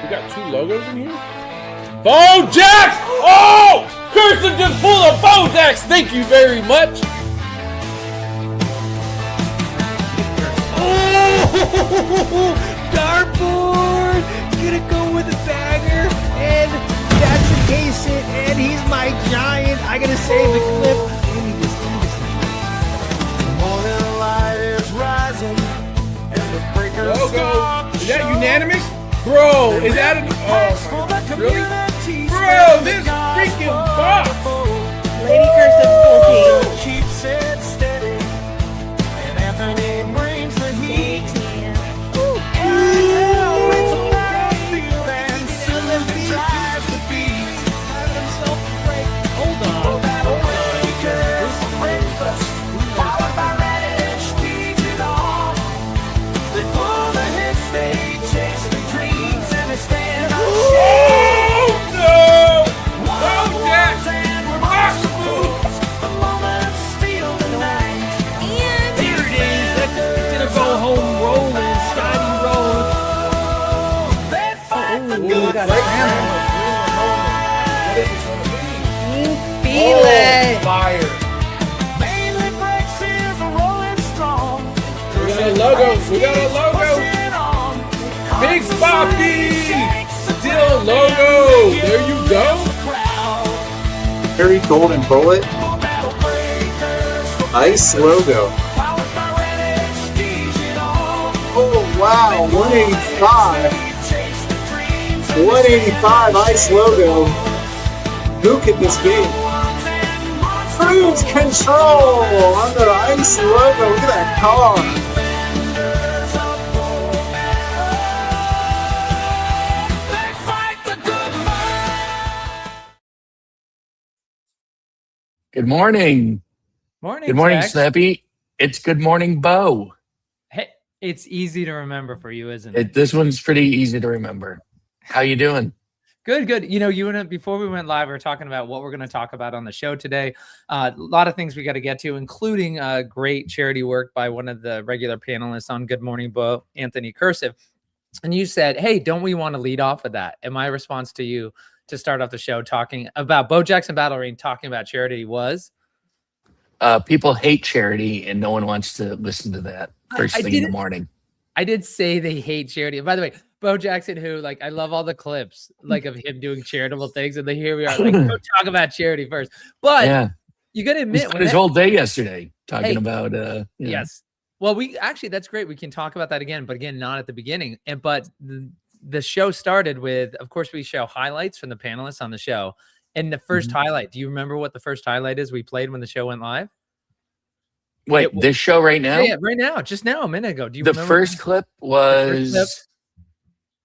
We got two logos in here? Bojax! Oh! Kirsten just pulled a Bojax! Thank you very much! Oh! Dartboard! Gonna go with a banger, and that's the case it, and he's my giant. I gotta save the clip. Give me this. Morning light is rising, and the breakers Logo! Is that unanimous? Bro, is that an... Oh, really? Bro, this freaking box! Lady Cursive Full Team. keeps it steady, and Anthony brings the heat. And it's a battlefield, and Sylvie drives the beat. Hold on. Battle breakers, breakfast, powered by Radish Digital. They pull the hits, they chase the dreams, and they stand up. Oh, no! Bojax! The moments steal the night. Here it is. That's gonna go home rolling, Scotty Road. They fight the Ooh, good got fight. Feel it. Fire! Mainly Breaks is rolling strong. We got a logo! We got a logo! Big Poppy! Still logo! There you go! Harry Golden Bullet, Ice logo. Oh wow, 185. 185 Ice logo. Who could this be? Cruise Control on the Ice logo. Look at that car. Good morning. Morning. Good morning, Tex. Snappy. It's Good Morning, Bo. Hey, it's easy to remember for you, isn't it? This one's pretty easy to remember. How you doing? Good, good. You know, you and I, before we went live, we were talking about what we're going to talk about on the show today. A lot of things we got to get to, including great charity work by one of the regular panelists on Good Morning Bo, Anthony Cursive. And you said, hey, don't we want to lead off with that? And my response to you to start off the show talking about Bojax and Battle Arena, talking about charity was? People hate charity, and no one wants to listen to that first thing in the morning. I did say they hate charity. And by the way, Bo Jackson, who, like, I love all the clips, like, of him doing charitable things, and then here we are, like, go talk about charity first. But Yeah, you got to he admit, spent when his that- whole day yesterday talking Hey, about. yes. Well, we actually, that's great. We can talk about that again, but again, not at the beginning. And but the show started with, of course, we show highlights from the panelists on the show. And the first highlight, do you remember what the first highlight is we played when the show went live? Wait, this show right now? Yeah, right now, just now, a minute ago. Do you The remember? first clip was.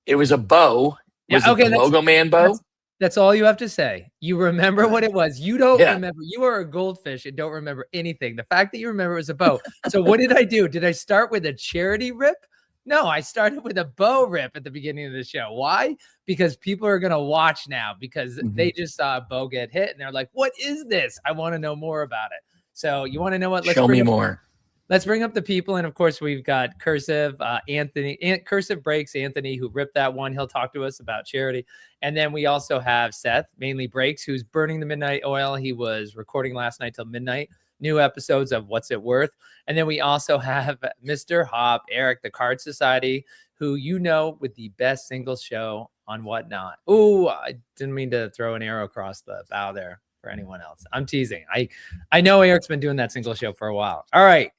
It was a bow. Yeah, Was it okay, the that's- Logo Man bow? That's all you have to say. You remember what it was. You don't Yeah. remember. You are a goldfish and don't remember anything. The fact that you remember it was a bow. So what did I do? Did I start with a charity rip? No, I started with a bow rip at the beginning of the show. Why? Because people are going to watch now because they just saw a bow get hit and they're like, what is this? I want to know more about it. So you want to know what? Show me more. Let's bring up the people. And of course, we've got Cursive, Cursive Breaks, Anthony, who ripped that one. He'll talk to us about charity. And then we also have Seth, mainly Breaks, who's burning the midnight oil. He was recording last night till midnight, new episodes of What's It Worth. And then we also have Mr. Hop, Eric, the Card Society, who you know with the best single show on Whatnot. Oh, I didn't mean to throw an arrow across the bow there for anyone else. I'm teasing. I know Eric's been doing that single show for a while. All right.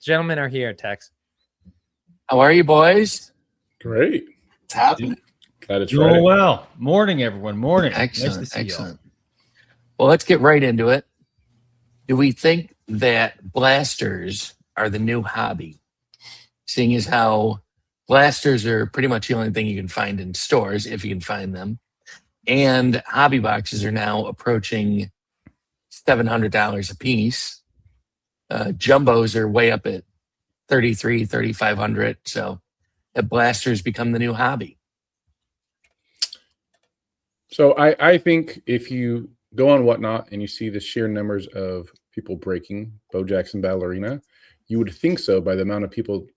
Gentlemen are here, Tex. How are you, boys? Great. It's happening. Glad it's Doing Friday. well. Morning, everyone. Morning. Excellent. Nice to see Excellent. Well, let's get right into it. Do we think that blasters are the new hobby? Seeing as how blasters are pretty much the only thing you can find in stores, if you can find them. And hobby boxes are now approaching $700 a piece. Jumbos are way up at $3,300, $3,500. So that blasters become the new hobby. So I think if you go on Whatnot and you see the sheer numbers of people breaking Bojax and Battle Arena, you would think so by the amount of people,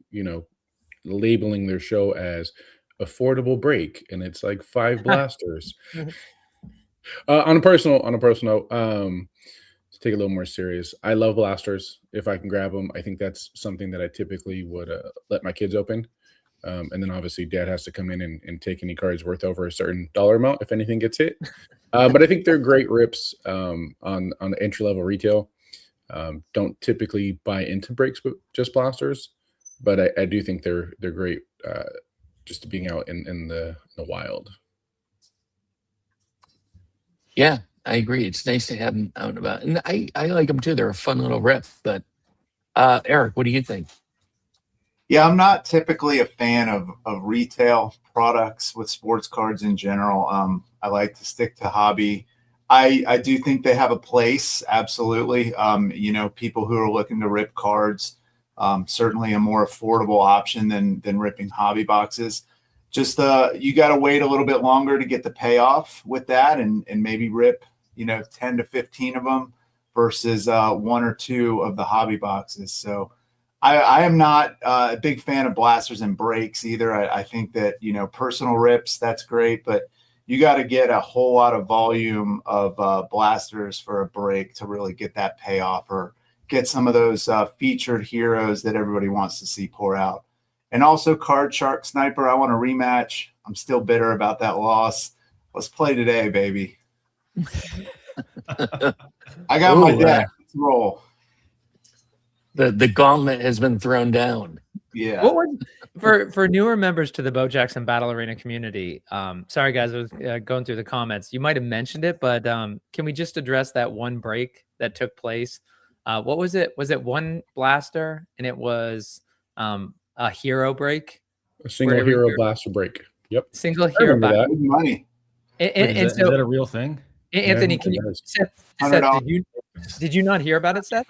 labeling their show as affordable break, and it's like 5 blasters. On a personal note, to take it a little more serious, I love blasters. If I can grab them, I think that's something that I typically would let my kids open. And then obviously dad has to come in and take any cards worth over a certain dollar amount if anything gets hit. But I think they're great rips on the entry level retail. Don't typically buy into breaks with just blasters, but I do think they're great just being out in the wild. Yeah, I agree. It's nice to have them out and about. And I like them too. They're a fun little rip. But Eric, what do you think? Yeah, I'm not typically a fan of retail products with sports cards in general. I like to stick to hobby. I do think they have a place, absolutely. People who are looking to rip cards, certainly a more affordable option than ripping hobby boxes. Just you got to wait a little bit longer to get the payoff with that, and maybe rip 10 to 15 of them versus 1 or 2 of the hobby boxes. So I am not a big fan of blasters and breaks either. I think that personal rips, that's great, but you got to get a whole lot of volume of blasters for a break to really get that payoff, or get some of those featured heroes that everybody wants to see pour out. And also Card Shark Sniper, I want a rematch. I'm still bitter about that loss. Let's play today, baby. I got my deck. Let's roll. The gauntlet has been thrown down. Yeah. What was for newer members to the Bo Jackson Battle Arena community? Sorry guys, I was going through the comments. You might have mentioned it, but can we just address that one break that took place? What was it? Was it one blaster and it was a hero break? A single hero blaster break. Yep. Single hero that. Money. And Is so that a real thing? Anthony, Yeah, can you it is. Seth, did you not hear about it, Seth?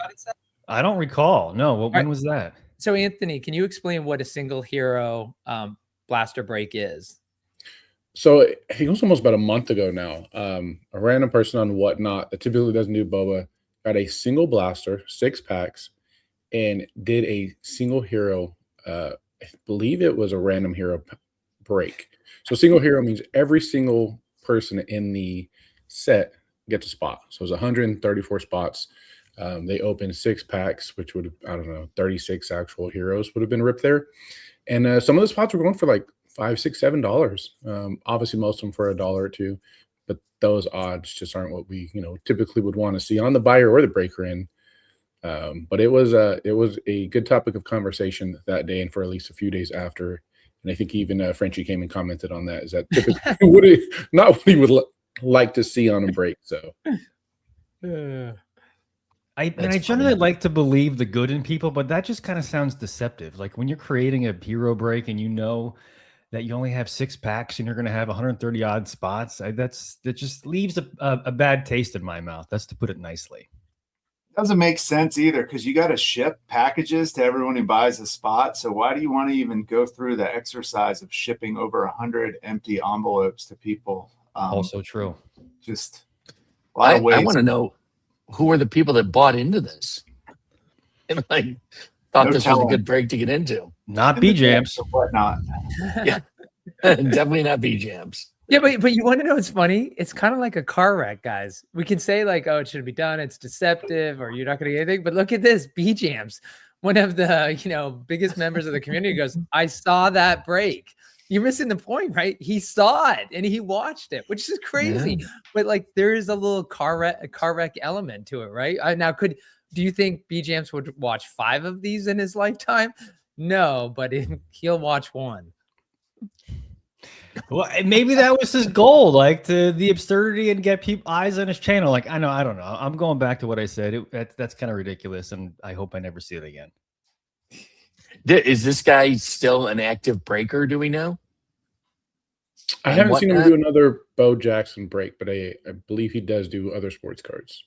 I don't recall. No. When right. was that? So Anthony, can you explain what a single hero blaster break is? So I think it was almost about a month ago now. A random person on Whatnot that typically doesn't do boba got a single blaster, 6 packs, and did a single hero. I believe it was a random hero break. So single hero means every single person in the set gets a spot. So it was 134 spots. They opened 6 packs, which would have, I don't know, 36 actual heroes would have been ripped there. And some of the spots were going for like $5, $6, $7. Obviously, most of them for $1 or $2, but those odds just aren't what we typically would want to see on the buyer or the breaker end. But it was a good topic of conversation that day and for at least a few days after. And I think even Frenchie came and commented on that. Is that typically not what he would like to see on a break? So. I generally like to believe the good in people, but that just kind of sounds deceptive. Like when you're creating a hero break and you know that you only have 6 packs and you're going to have 130 odd spots, that just leaves a bad taste in my mouth. That's to put it nicely. Doesn't make sense either, because you got to ship packages to everyone who buys a spot. So why do you want to even go through the exercise of shipping over 100 empty envelopes to people? Also true. Just a lot of ways. I want to know who are the people that bought into this and thought this was a good break to get into. Not B-Jams. Whatnot. Yeah, definitely not B-Jams. Yeah, but you want to know what's funny? It's kind of like a car wreck, guys. We can say oh, it shouldn't be done. It's deceptive, or you're not going to get anything. But look at this, B-Jams, one of the biggest members of the community, goes, "I saw that break." You're missing the point, right? He saw it and he watched it, which is crazy. Yeah. But there is a little car wreck element to it, right? Now, do you think B-Jams would watch 5 of these in his lifetime? No, but he'll watch 1. Well, maybe that was his goal, to the absurdity and get people eyes on his channel. I don't know. I'm going back to what I said. That's kind of ridiculous, and I hope I never see it again. Is this guy still an active breaker? Do we know? I haven't seen him do another Bo Jackson break, but I believe he does do other sports cards.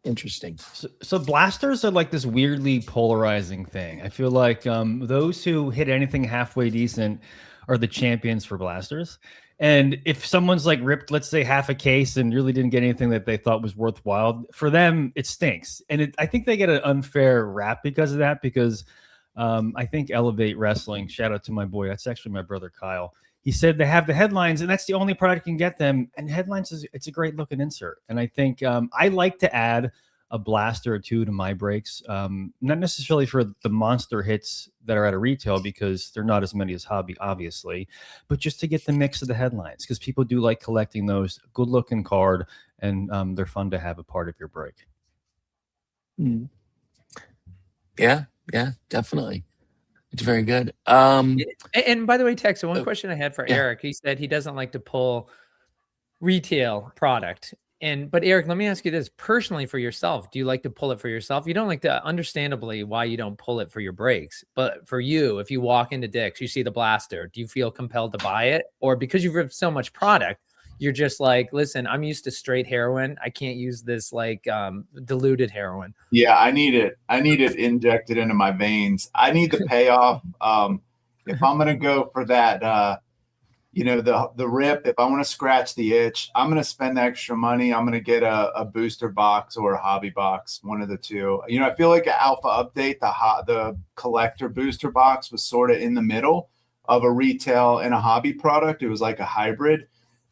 Interesting. So blasters are this weirdly polarizing thing. I feel like those who hit anything halfway decent are the champions for blasters. And if someone's ripped, let's say, half a case and really didn't get anything that they thought was worthwhile, for them, it stinks. And I think they get an unfair rap because of that, because I think Elevate Wrestling, shout out to my boy. That's actually my brother Kyle. He said they have the headlines, and that's the only product can get them. And headlines it's a great looking insert. And I think I like to add a blaster or two to my breaks, not necessarily for the monster hits that are at a retail because they're not as many as hobby, obviously, but just to get the mix of the headlines because people do like collecting those. Good looking card, and they're fun to have a part of your break. Yeah, definitely. It's very good. And by the way, Tex, one question I had for yeah. Eric. He said he doesn't like to pull retail product. But Eric, let me ask you this personally for yourself. Do you like to pull it for yourself? You don't like to, understandably, why you don't pull it for your breaks. But for you, if you walk into Dick's, you see the blaster, do you feel compelled to buy it? Or because you've ripped so much product, you're just like, listen, I'm used to straight heroin. I can't use this like diluted heroin. Yeah, I need it injected into my veins. I need the payoff. If I'm going to go for that, the rip, if I want to scratch the itch, I'm going to spend the extra money. I'm going to get a booster box or a hobby box, one of the two. I feel like an Alpha Update, the collector booster box was sort of in the middle of a retail and a hobby product. It was like a hybrid,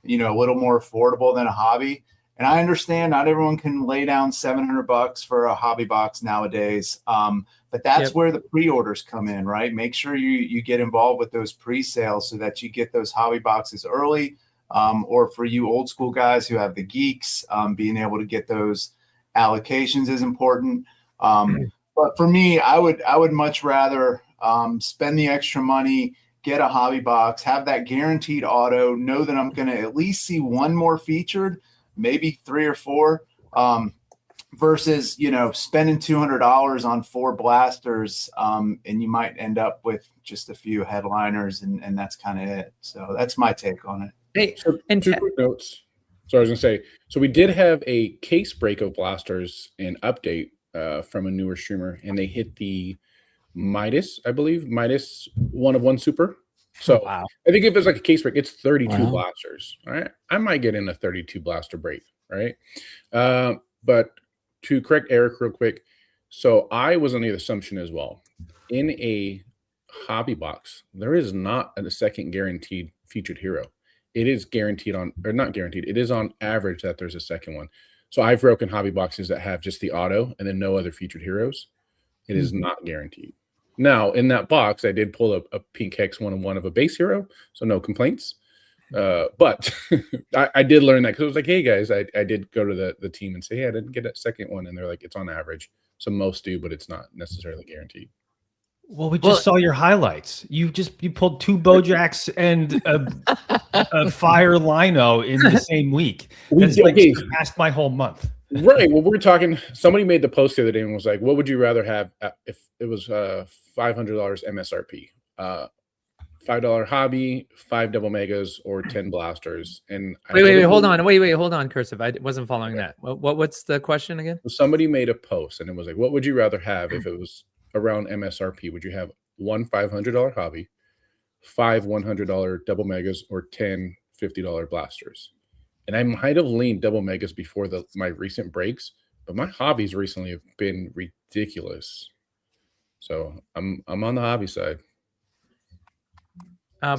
a little more affordable than a hobby. And I understand not everyone can lay down $700 for a hobby box nowadays. But that's where the pre-orders come in, right? Make sure you get involved with those pre-sales so that you get those hobby boxes early. Or for you old school guys who have the geeks, being able to get those allocations is important. But for me, I would much rather spend the extra money, get a hobby box, have that guaranteed auto, know that I'm going to at least see one more featured, maybe 3 or 4. Versus, spending $200 on 4 blasters, and you might end up with just a few headliners, and that's kind of it. So that's my take on it. Hey, So and 2 quick notes. So I was going to say, so we did have a case break of blasters in update from a newer streamer, and they hit the Midas, I believe, Midas 1 of 1 super. So wow. I think if it's like a case break, it's 32 Wow. blasters. All right. I might get in a 32 blaster break. Right. But to correct Eric real quick, so I was on the assumption as well. In a hobby box, there is not a second guaranteed featured hero. It is guaranteed on, or not guaranteed, it is on average that there's a second one. So I've broken hobby boxes that have just the auto and then no other featured heroes. It is not guaranteed. Now, in that box, I did pull a Pink Hex 1 of 1 of a base hero, so no complaints. But I did learn that because it was like, hey guys, I did go to the team and say, hey, I didn't get a second one, and they're like, it's on average. So most do, but it's not necessarily guaranteed. Well, we just saw your highlights. You pulled 2 Bojacks and a Fire Lino in the same week. That's like past my whole month. Right. Well, we're talking. Somebody made the post the other day and was like, "What would you rather have if it was $500 MSRP? $5 hobby, 5 double megas, or 10 blasters?" And wait, hold on, Cursive. I wasn't following that. What's the question again? Somebody made a post and it was like, "What would you rather have if it was around MSRP? Would you have 1 $500 hobby, 5 $100 double megas, or 10 $50 blasters?" And I might have leaned double megas before my recent breaks, but my hobbies recently have been ridiculous. So I'm on the hobby side.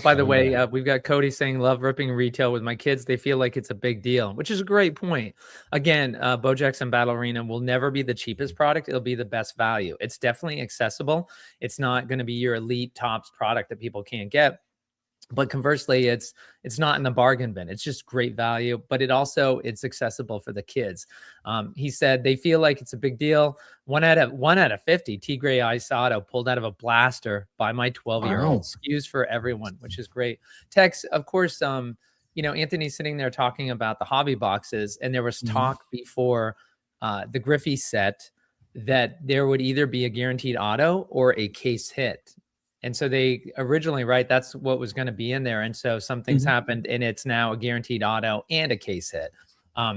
By the way, we've got Cody saying, love ripping retail with my kids. They feel like it's a big deal, which is a great point. Again, Bojacks and Battle Arena will never be the cheapest product. It'll be the best value. It's definitely accessible. It's not going to be your elite tops product that people can't get. But conversely, it's not in the bargain bin. It's just great value, but it's accessible for the kids. He said they feel like it's a big deal. 1 out of 50 Tigre Ice Auto pulled out of a blaster by my 12-year-old. Wow. SKUs for everyone, which is great. Tex, of course, Anthony's sitting there talking about the hobby boxes, and there was talk before the Griffey set that there would either be a guaranteed auto or a case hit. And so they originally, right, that's what was going to be in there. And so some things happened, and it's now a guaranteed auto and a case hit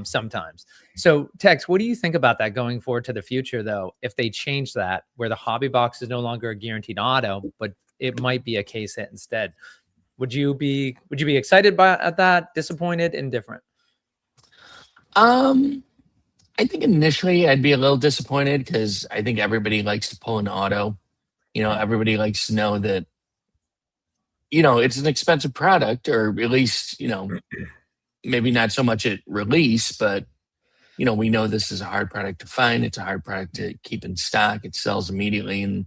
sometimes. So Tex, what do you think about that going forward to the future, though, if they change that where the hobby box is no longer a guaranteed auto, but it might be a case hit instead? Would you be excited at that, disappointed, indifferent? I think initially I'd be a little disappointed because I think everybody likes to pull an auto. everybody likes to know that, it's an expensive product, or at least, maybe not so much at release, but, we know this is a hard product to find. It's a hard product to keep in stock. It sells immediately. And,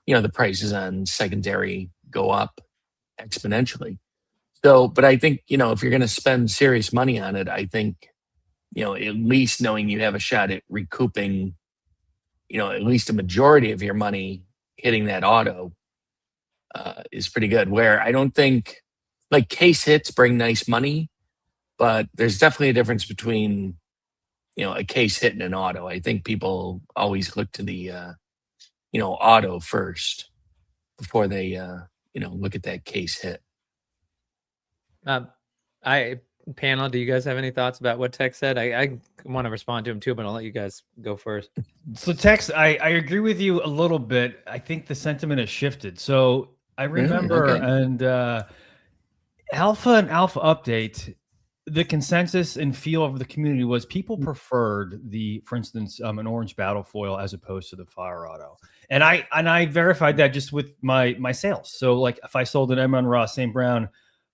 the prices on secondary go up exponentially. So, but I think, if you're going to spend serious money on it, I think, at least knowing you have a shot at recouping, at least a majority of your money hitting that auto is pretty good. Where I don't think, like, case hits bring nice money, but there's definitely a difference between, a case hit and an auto. I think people always look to the, auto first before they, look at that case hit. Panel, do you guys have any thoughts about what Tex said? I want to respond to him too, but I'll let you guys go first. So Tex, I agree with you a little bit. I think the sentiment has shifted. So I remember and Alpha and Alpha Update, the consensus and feel of the community was people preferred for instance, an orange battle foil as opposed to the Fire Auto. And I verified that just with my sales. So like if I sold an M. Ross St. Brown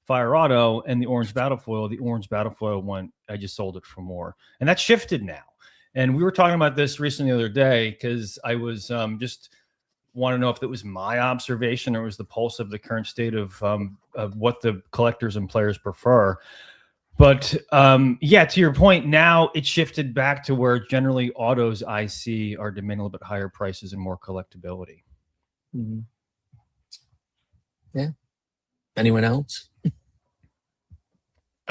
Fire Auto and the orange battle foil went, I just sold it for more. And that's shifted now. And we were talking about this recently the other day because I was just want to know if that was my observation or was the pulse of the current state of what the collectors and players prefer. But to your point, now it's shifted back to where generally autos I see are demanding a little bit higher prices and more collectability. Mm-hmm. Yeah. Anyone else?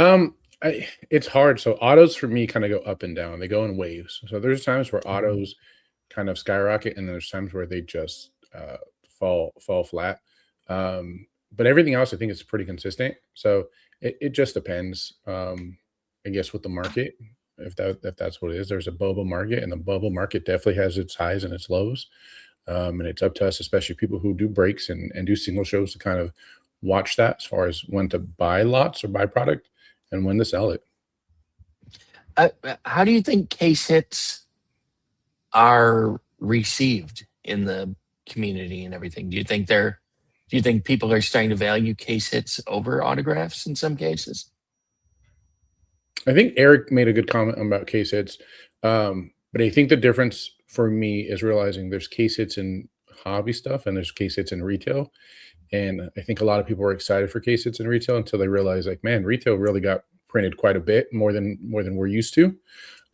It's hard. So autos for me kind of go up and down. They go in waves. So there's times where autos kind of skyrocket, and there's times where they just fall flat. But everything else, I think, is pretty consistent. So it just depends. I guess with the market, if that's what it is. There's a bubble market, and the bubble market definitely has its highs and its lows. And it's up to us, especially people who do breaks and do single shows, to kind of watch that as far as when to buy lots or buy product and when to sell it. How do you think case hits are received in the community and everything? Do you think people are starting to value case hits over autographs in some cases? I think Eric made a good comment about case hits. But I think the difference for me is realizing there's case hits in hobby stuff and there's case hits in retail. And I think a lot of people were excited for case hits in retail until they realized, like, man, retail really got printed quite a bit more than we're used to.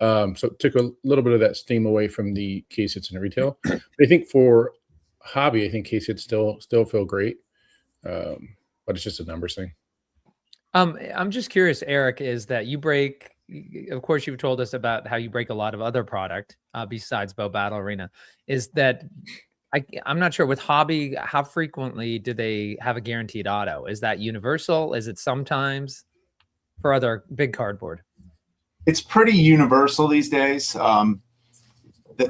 So it took a little bit of that steam away from the case hits in retail. But I think for hobby, I think case hits still feel great. But it's just a numbers thing. I'm just curious, Eric, is that you break, of course, you've told us about how you break a lot of other product besides Bow Battle Arena. Is that, I'm not sure with hobby, how frequently do they have a guaranteed auto? Is that universal? Is it sometimes for other big cardboard? It's pretty universal these days. The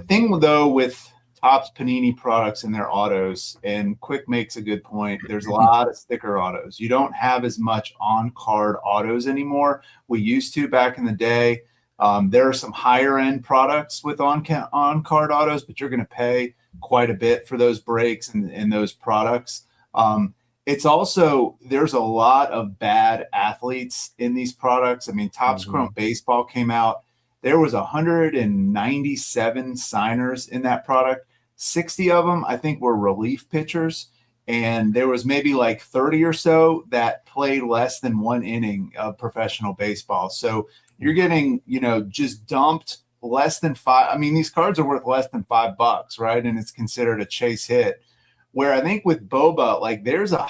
thing though with Topps Panini products and their autos, and Quick makes a good point, there's a lot of sticker autos. You don't have as much on-card autos anymore. We used to back in the day. There are some higher end products with on-card autos, but you're going to pay quite a bit for those breaks and those products. It's also, there's a lot of bad athletes in these products. I mean, Topps Chrome Baseball came out. There was 197 signers in that product. 60 of them, I think, were relief pitchers. And there was maybe like 30 or so that played less than one inning of professional baseball. So you're getting, just dumped less than five. I mean, these cards are worth less than $5, right? And it's considered a chase hit. Where I think with Boba, like, there's a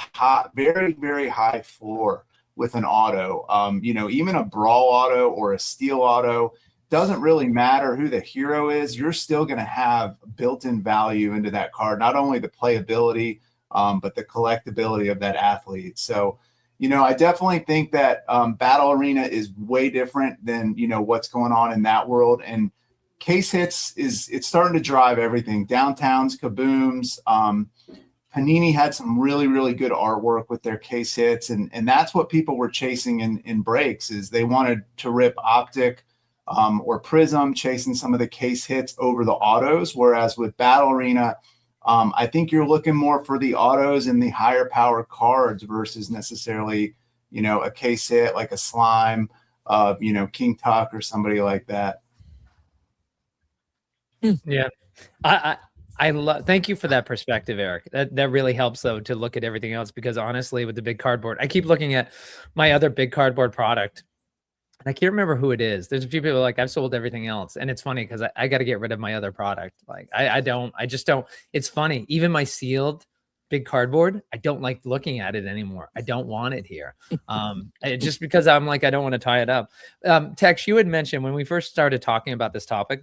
very, very high floor with an auto. Even a brawl auto or a steel auto, doesn't really matter who the hero is. You're still going to have built-in value into that card, not only the playability, but the collectability of that athlete. So, I definitely think that Battle Arena is way different than, what's going on in that world. And case hits it's starting to drive everything. Downtowns, Kabooms, Panini had some really, really good artwork with their case hits. And that's what people were chasing in breaks, is they wanted to rip Optic or Prism, chasing some of the case hits over the autos. Whereas with Battle Arena, I think you're looking more for the autos and the higher power cards versus necessarily, you know, a case hit like a Slime, you know, King Tuck or somebody like that. Yeah. I love. Thank you for that perspective, Eric. That really helps though to look at everything else, because honestly, with the big cardboard, I keep looking at my other big cardboard product, and I can't remember who it is. There's a few people like, I've sold everything else, and it's funny because I got to get rid of my other product. Like I just don't. It's funny. Even my sealed big cardboard, I don't like looking at it anymore. I don't want it here. Just because I'm like, I don't want to tie it up. Tex, you had mentioned when we first started talking about this topic,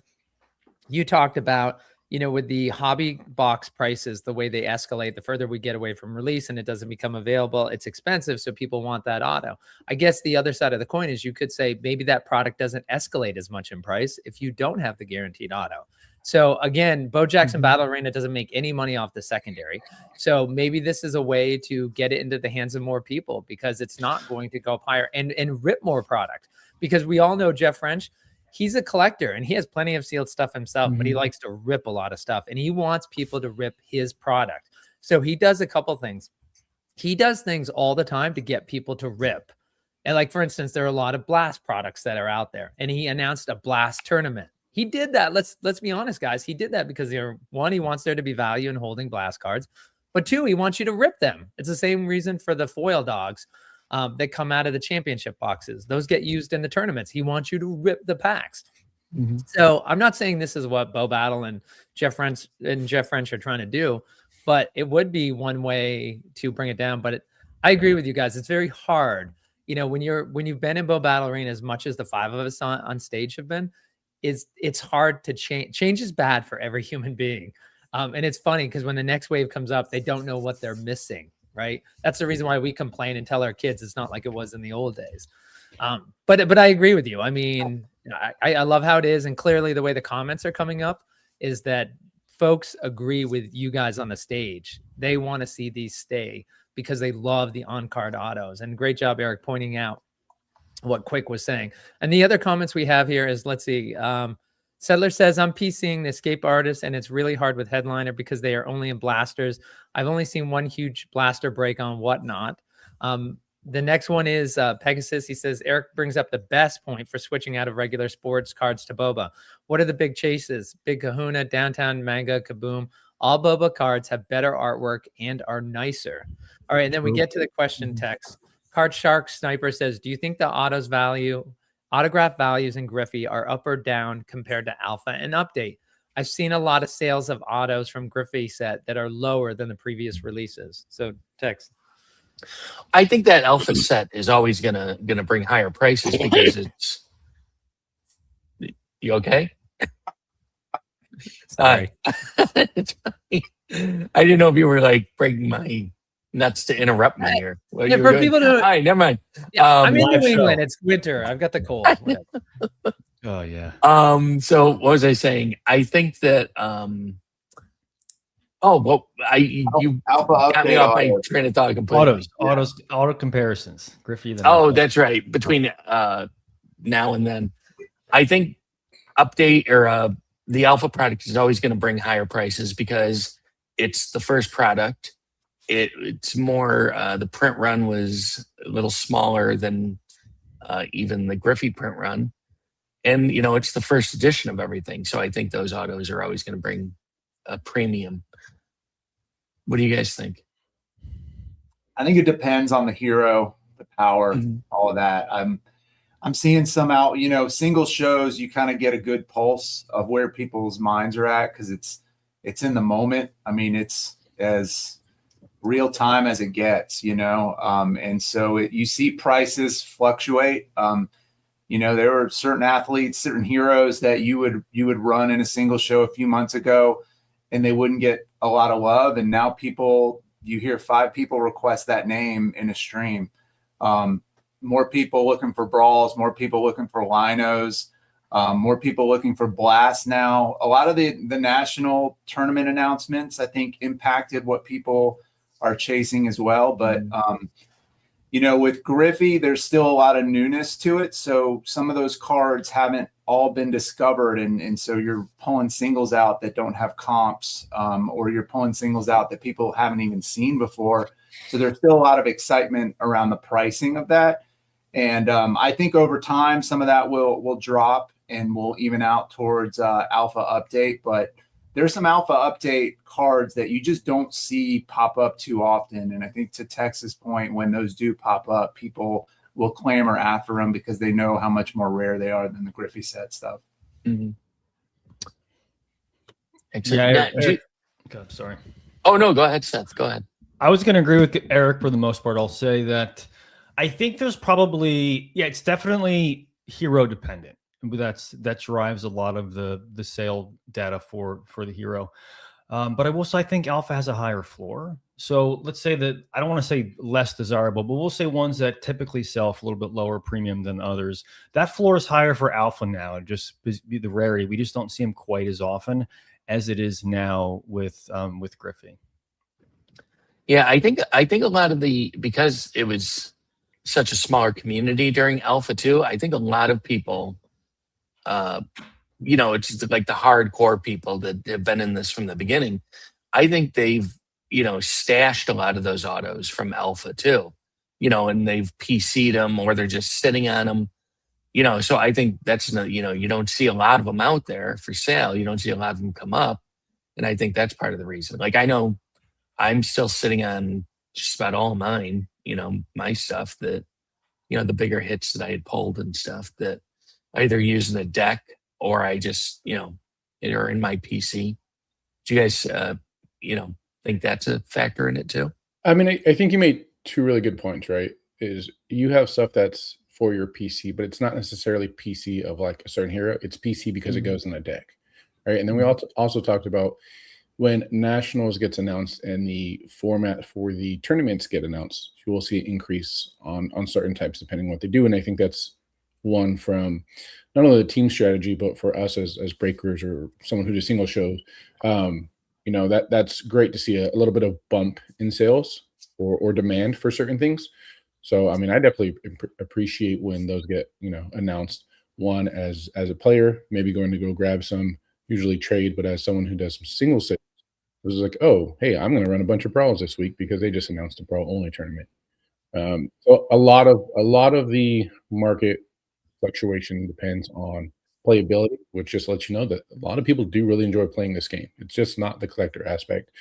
you talked about, you know, with the hobby box prices, the way they escalate, the further we get away from release and it doesn't become available, it's expensive. So people want that auto. I guess the other side of the coin is you could say maybe that product doesn't escalate as much in price if you don't have the guaranteed auto. So again, Bo Jackson Battle Arena doesn't make any money off the secondary. So maybe this is a way to get it into the hands of more people, because it's not going to go up higher and rip more product. Because we all know Jeff French, he's a collector and he has plenty of sealed stuff himself, but he likes to rip a lot of stuff and he wants people to rip his product. So he does a couple things. He does things all the time to get people to rip. And like, for instance, there are a lot of Blast products that are out there, and he announced a Blast tournament. He did that. Let's be honest, guys. He did that because one, he wants there to be value in holding Blast cards, but two, he wants you to rip them. It's the same reason for the foil dogs that come out of the championship boxes. Those get used in the tournaments. He wants you to rip the packs. So I'm not saying this is what Bo Battle and Jeff French are trying to do, but it would be one way to bring it down. But I agree with you guys. It's very hard. You know, when you've been in Bo Battle Arena as much as the five of us on stage have been, it's hard to change. Change is bad for every human being. And it's funny because when the next wave comes up, they don't know what they're missing, right? That's the reason why we complain and tell our kids it's not like it was in the old days. But I agree with you. I mean, I love how it is. And clearly the way the comments are coming up is that folks agree with you guys on the stage. They want to see these stay because they love the on-card autos. And great job, Eric, pointing out what Quick was saying. And the other comments we have here is, let's see. Settler says, I'm PCing the Escape Artist, and it's really hard with Headliner because they are only in blasters. I've only seen one huge blaster break on Whatnot. The next one is Pegasus. He says, Eric brings up the best point for switching out of regular sports cards to Boba. What are the big chases? Big Kahuna, Downtown, Manga, Kaboom. All Boba cards have better artwork and are nicer. All right, and then we get to the question text. Card Shark Sniper says, do you think the autograph values in Griffey are up or down compared to Alpha and Update? I've seen a lot of sales of autos from Griffey set that are lower than the previous releases. So text. I think that Alpha set is always gonna bring higher prices because it's. You okay? Sorry. It's fine. I didn't know if you were like breaking my nuts to interrupt me here. Well, Yeah, for people to. All right, never mind. Yeah, I'm in live New show. England. It's winter. I've got the cold. Oh yeah. So what was I saying? I think that you Alpha got me update off my autos. train of thought completely. Auto comparisons. Griffey. That's right. Between now and then, I think Update or the Alpha product is always going to bring higher prices because it's the first product. It's more the print run was a little smaller than even the Griffey print run, and you know it's the first edition of everything. So I think those autos are always going to bring a premium. What do you guys think? I think it depends on the hero, the power, all of that. I'm seeing some out, you know, single shows. You kind of get a good pulse of where people's minds are at because it's in the moment. I mean, it's as real time as it gets, you know, and so you see prices fluctuate. You know, there were certain athletes, certain heroes that you would run in a single show a few months ago, and they wouldn't get a lot of love. And now you hear 5 people request that name in a stream. More people looking for brawls, more people looking for linos, more people looking for blasts now. A lot of the national tournament announcements, I think, impacted what people are chasing as well. But with Griffey, there's still a lot of newness to it. So some of those cards haven't all been discovered. And so you're pulling singles out that don't have comps, or you're pulling singles out that people haven't even seen before. So there's still a lot of excitement around the pricing of that. And I think over time, some of that will drop and will even out towards alpha update. But there's some alpha update cards that you just don't see pop up too often. And I think to Tex's point, when those do pop up, people will clamor after them because they know how much more rare they are than the Griffey set stuff. Mm-hmm. Yeah, sorry. Oh, no, go ahead, Seth. Go ahead. I was going to agree with Eric for the most part. I'll say that I think there's probably, it's definitely hero dependent. That drives a lot of the sale data for the hero. But I think alpha has a higher floor. So let's say that, I don't want to say less desirable, but we'll say ones that typically sell for a little bit lower premium than others. That floor is higher for alpha now, just be the rarity. We just don't see them quite as often as it is now with Griffey. Yeah, I think a lot of because it was such a smaller community during alpha too, I think a lot of people, it's just like the hardcore people that have been in this from the beginning. I think they've, stashed a lot of those autos from alpha too, and they've PC'd them or they're just sitting on them, so I think that's, you don't see a lot of them out there for sale. You don't see a lot of them come up. And I think that's part of the reason. Like, I know I'm still sitting on just about all mine, my stuff that, the bigger hits that I had pulled and stuff that I either use in a deck or I just, are in my PC. Do you guys, think that's a factor in it too? I mean, I think you made two really good points, right? Is you have stuff that's for your PC, but it's not necessarily PC of like a certain hero. It's PC because it goes in a deck, right? And then we also talked about when Nationals gets announced and the format for the tournaments get announced, you will see an increase on certain types depending on what they do. And I think that's one from not only the team strategy, but for us as breakers or someone who does single shows, that's great to see a little bit of bump in sales or demand for certain things. So, I mean, I definitely appreciate when those get, announced. One, as a player, maybe going to go grab some, usually trade, but as someone who does some single sales, it was like, oh, hey, I'm going to run a bunch of brawls this week because they just announced a brawl only tournament. So a lot of the market fluctuation depends on playability, which just lets you know that a lot of people do really enjoy playing this game. It's just not the collector aspect.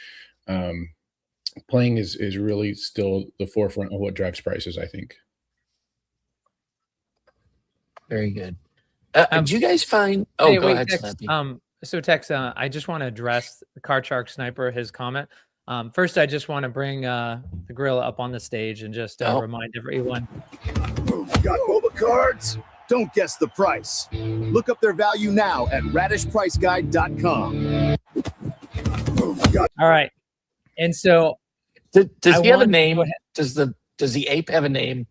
Playing is really still the forefront of what drives prices, I think. Very good. Did you guys find? Oh, go ahead, Tex, so Tex, I just want to address the Card Shark Sniper, his comment. First, I just want to bring the gorilla up on the stage and just remind everyone. Got boba cards? Don't guess the price. Look up their value now at radishpriceguide.com. All right. And so does he have a name? Does the ape have a name?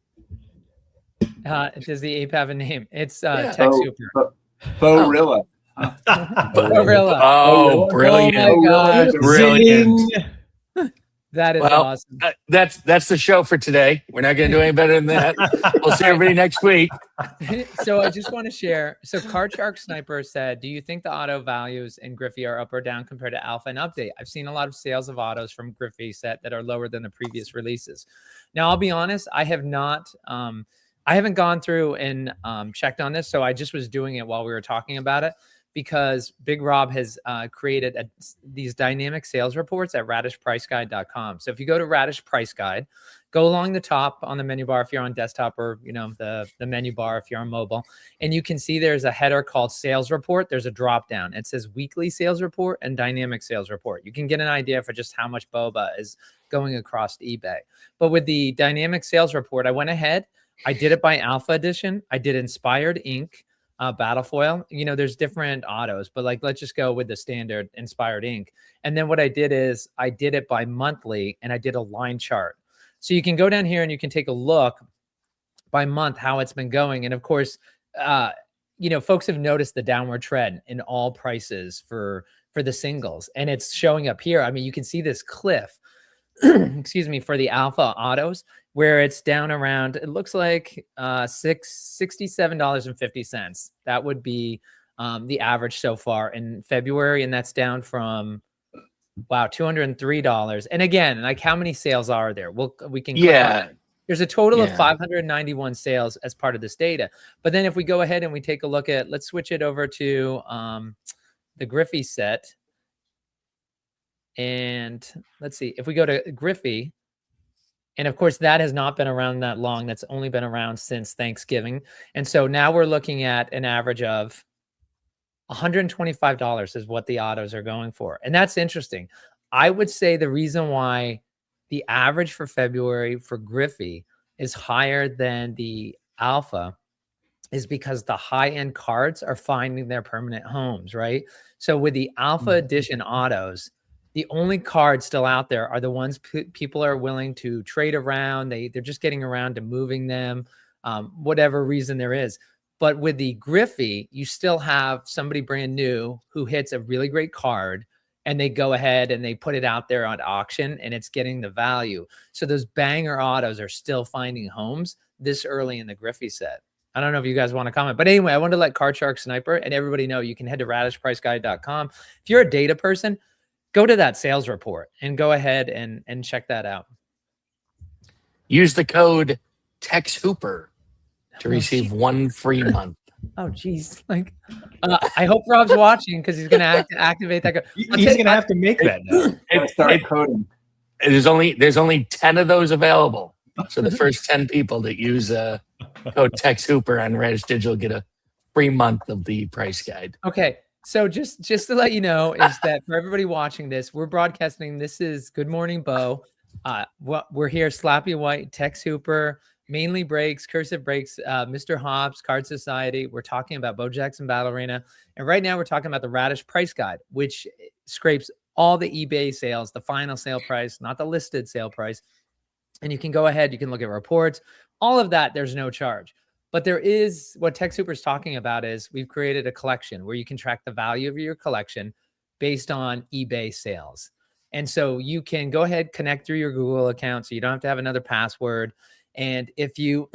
Does the ape have a name? It's Tex Hooper. Bo-rilla. Bo-rilla. Oh, brilliant. Oh my gosh. Brilliant. That is awesome. That's the show for today. We're not going to do any better than that. We'll see everybody next week. So I just want to share. So Card Shark Sniper said, do you think the auto values in Griffey are up or down compared to Alpha and Update? I've seen a lot of sales of autos from Griffey set that are lower than the previous releases. Now, I'll be honest, I have not, I haven't gone through and checked on this. So I just was doing it while we were talking about it, because Big Rob has created these dynamic sales reports at radishpriceguide.com. So if you go to Radish Price Guide, go along the top on the menu bar if you're on desktop, or the menu bar if you're on mobile, and you can see there's a header called Sales Report. There's a drop down. It says Weekly Sales Report and Dynamic Sales Report. You can get an idea for just how much boba is going across eBay. But with the Dynamic Sales Report, I went ahead. I did it by Alpha Edition. I did Inspired Ink. Battle foil, there's different autos, but let's just go with the standard Inspired Ink. And then what I did is I did it by monthly, and I did a line chart. So you can go down here and you can take a look by month how it's been going. And of course, folks have noticed the downward trend in all prices for the singles, and it's showing up here. I mean, you can see this cliff. excuse me, for the alpha autos, where it's down around, it looks like $67.50. That would be the average so far in February, and that's down from $203. And again, like, how many sales are there? We can click on it. There's a total of 591 sales as part of this data. But then if we go ahead and we take a look at, let's switch it over to the Griffey set. And let's see, if we go to Griffey, and of course that has not been around that long. That's only been around since Thanksgiving. And so now we're looking at an average of $125 is what the autos are going for. And that's interesting. I would say the reason why the average for February for Griffey is higher than the Alpha is because the high-end cards are finding their permanent homes, right? So with the Alpha Edition autos, the only cards still out there are the ones people are willing to trade around. They're just getting around to moving them, whatever reason there is. But with the Griffey, you still have somebody brand new who hits a really great card, and they go ahead and they put it out there on auction, and it's getting the value. So those banger autos are still finding homes this early in the Griffey set. I don't know if you guys want to comment, but anyway, I wanted to let Card Shark Sniper and everybody know you can head to radishpriceguide.com. If you're a data person, go to that sales report and go ahead and check that out. Use the code TexHooper to receive 1 free month. Oh, geez. Like, I hope Rob's watching because he's going to activate that. He's going to have to make that now. Start coding. There's only 10 of those available. So the first 10 people that use code TexHooper on Radish Digital get a free month of the price guide. Okay. So just to let you know is that for everybody watching this, we're broadcasting. This is Good Morning Bo. We're here, Slappy White, TexHooper, Mainly Breaks, Cursive Breaks, Mr. Hobbs, Card Society. We're talking about Bo Jackson Battle Arena. And right now we're talking about the Radish Price Guide, which scrapes all the eBay sales, the final sale price, not the listed sale price. And you can go ahead, you can look at reports, all of that, there's no charge. But there is, what TexHooper is talking about is we've created a collection where you can track the value of your collection based on eBay sales. And so you can go ahead, connect through your Google account so you don't have to have another password. And if you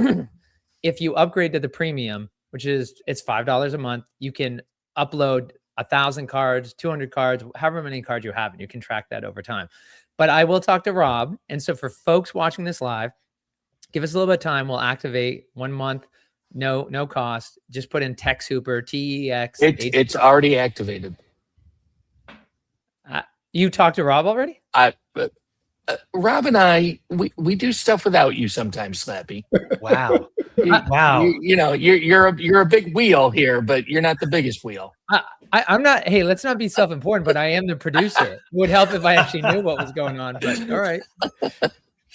if you upgrade to the premium, which is it's $5 a month, you can upload 1,000 cards, 200 cards, however many cards you have, and you can track that over time. But I will talk to Rob. And so for folks watching this live, give us a little bit of time. We'll activate 1 month. No cost. Just put in TexHooper, TEX. It's already activated. You talked to Rob already? Rob and I, we do stuff without you sometimes, Slappy. Wow. Wow. You're a big wheel here, but you're not the biggest wheel. I'm not. Hey, let's not be self-important, but I am the producer. It would help if I actually knew what was going on. But all right.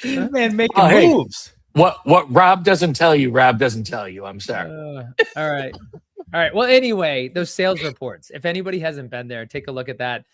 Man, making moves. What Rob doesn't tell you, Rob doesn't tell you. I'm sorry. All right. Well, anyway, those sales reports. If anybody hasn't been there, take a look at that.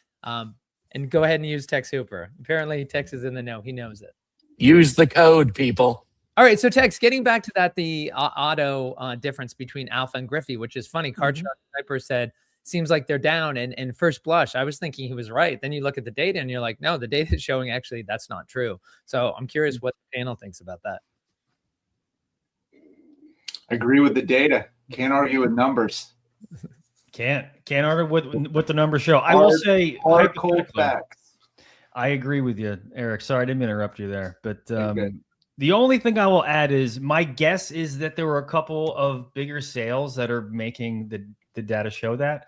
And go ahead and use TexHooper. Apparently, Tex is in the know. He knows it. Use the code, people. All right. So, Tex, getting back to that, the auto difference between Alpha and Griffey, which is funny. Card Shark Sniper said, seems like they're down. And first blush, I was thinking he was right. Then you look at the data and you're like, no, the data is showing actually that's not true. So I'm curious what the panel thinks about that. I agree with the data. Can't argue with numbers. Can't argue what the numbers show. I will say hard cold facts. I agree with you, Eric. Sorry, I didn't mean to interrupt you there. But the only thing I will add is my guess is that there were a couple of bigger sales that are making the data show that.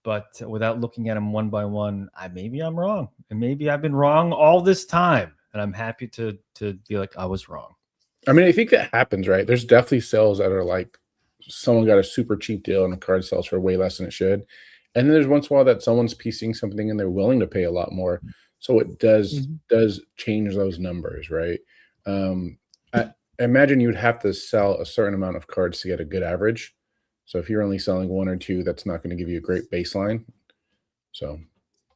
But without looking at them one by one, maybe I'm wrong. And maybe I've been wrong all this time. And I'm happy to be like, I was wrong. I mean, I think that happens, right? There's definitely sales that are like someone got a super cheap deal and the card sells for way less than it should. And then there's once in a while that someone's piecing something and they're willing to pay a lot more. So it does change those numbers, right? I imagine you'd have to sell a certain amount of cards to get a good average. So if you're only selling 1 or 2, that's not going to give you a great baseline. So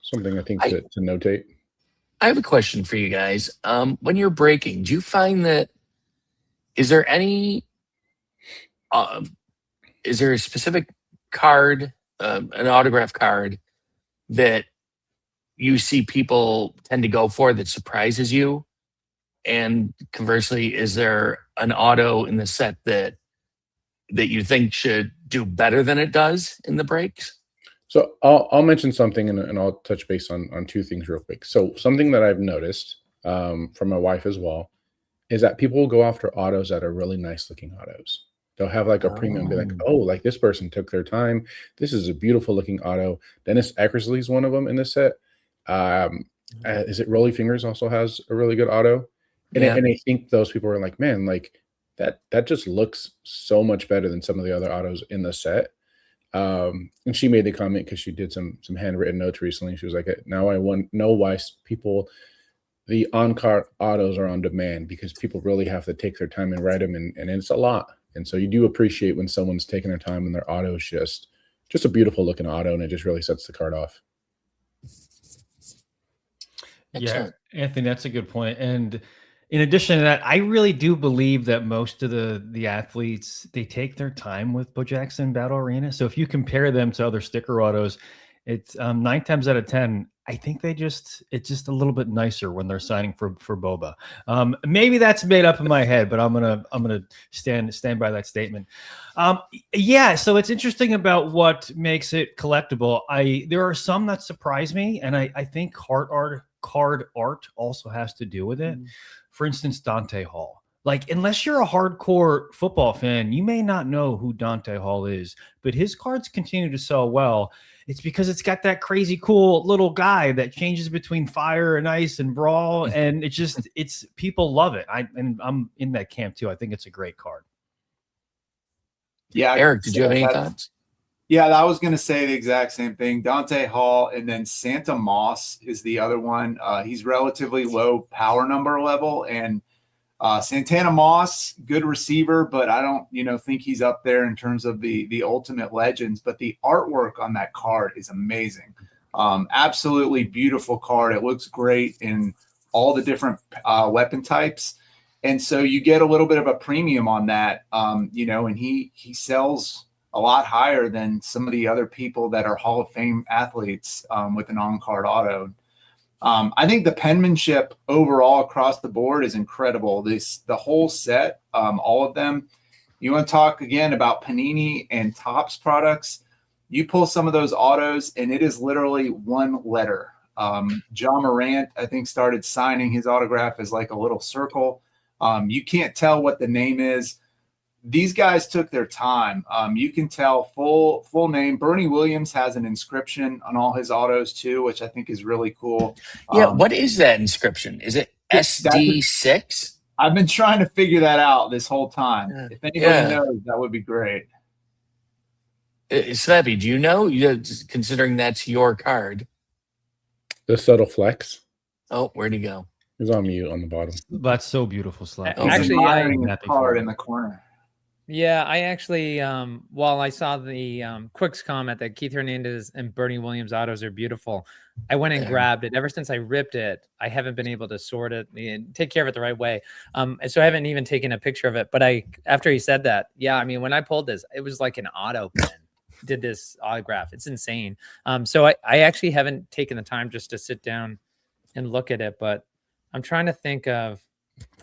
something I think to notate. I have a question for you guys. When you're breaking, do you find that is there a specific card, an autograph card that you see people tend to go for that surprises you? And conversely, is there an auto in the set that you think should do better than it does in the breaks? So I'll mention something and I'll touch base on two things real quick. So something that I've noticed from my wife as well is that people will go after autos that are really nice looking autos. They'll have like a premium and be like, oh, like this person took their time. This is a beautiful looking auto. Dennis Eckersley is one of them in this set. Is it Rolly Fingers also has a really good auto? And, and I think those people are like, man, like that just looks so much better than some of the other autos in the set. And she made the comment because she did some handwritten notes recently. She was like, now I want know why the on-car autos are on demand, because people really have to take their time and write them, and it's a lot. And so you do appreciate when someone's taking their time and their auto is just a beautiful looking auto, and it just really sets the card off. Yeah, Anthony, that's a good point. And in addition to that, I really do believe that most of the athletes, they take their time with Bo Jackson Battle Arena. So if you compare them to other sticker autos, it's 9 times out of 10, I think it's just a little bit nicer when they're signing for Boba. Maybe that's made up in my head, but I'm gonna stand by that statement. Yeah, so it's interesting about what makes it collectible. There are some that surprise me, and I think card art also has to do with it. For instance, Dante Hall. Like, unless you're a hardcore football fan, you may not know who Dante Hall is, but his cards continue to sell well. It's because it's got that crazy cool little guy that changes between fire and ice and brawl, and it's people love it. I'm in that camp too. I think it's a great card. Yeah, Eric, did you have any thoughts? Yeah, I was going to say the exact same thing. Dante Hall, and then Santa Moss is the other one. He's relatively low power number level, and Santana Moss, good receiver, but I don't, think he's up there in terms of the ultimate legends. But the artwork on that card is amazing. Absolutely beautiful card. It looks great in all the different weapon types, and so you get a little bit of a premium on that. And he sells a lot higher than some of the other people that are Hall of Fame athletes with an on-card auto. I think the penmanship overall across the board is incredible. The whole set, all of them. You want to talk again about Panini and Topps products? You pull some of those autos, and it is literally one letter. John Morant, I think, started signing his autograph as like a little circle. You can't tell what the name is. These guys took their time. You can tell full name. Bernie Williams has an inscription on all his autos too, which I think is really cool. Yeah, what is that inscription? Is it SD6? I've been trying to figure that out this whole time. If anybody knows, that would be great. Slappy, do you know? Considering that's your card. The subtle flex. Oh, where'd he go? He's on mute on the bottom. That's so beautiful, Slappy. Actually, the card in the corner. Yeah, I actually, while I saw the Quicks comment that Keith Hernandez and Bernie Williams autos are beautiful, I went and grabbed it. Ever since I ripped it, I haven't been able to sort it and take care of it the right way. And so I haven't even taken a picture of it. But after he said that, yeah, I mean, when I pulled this, it was like an auto pen did this autograph. It's insane. So I actually haven't taken the time just to sit down and look at it, but I'm trying to think of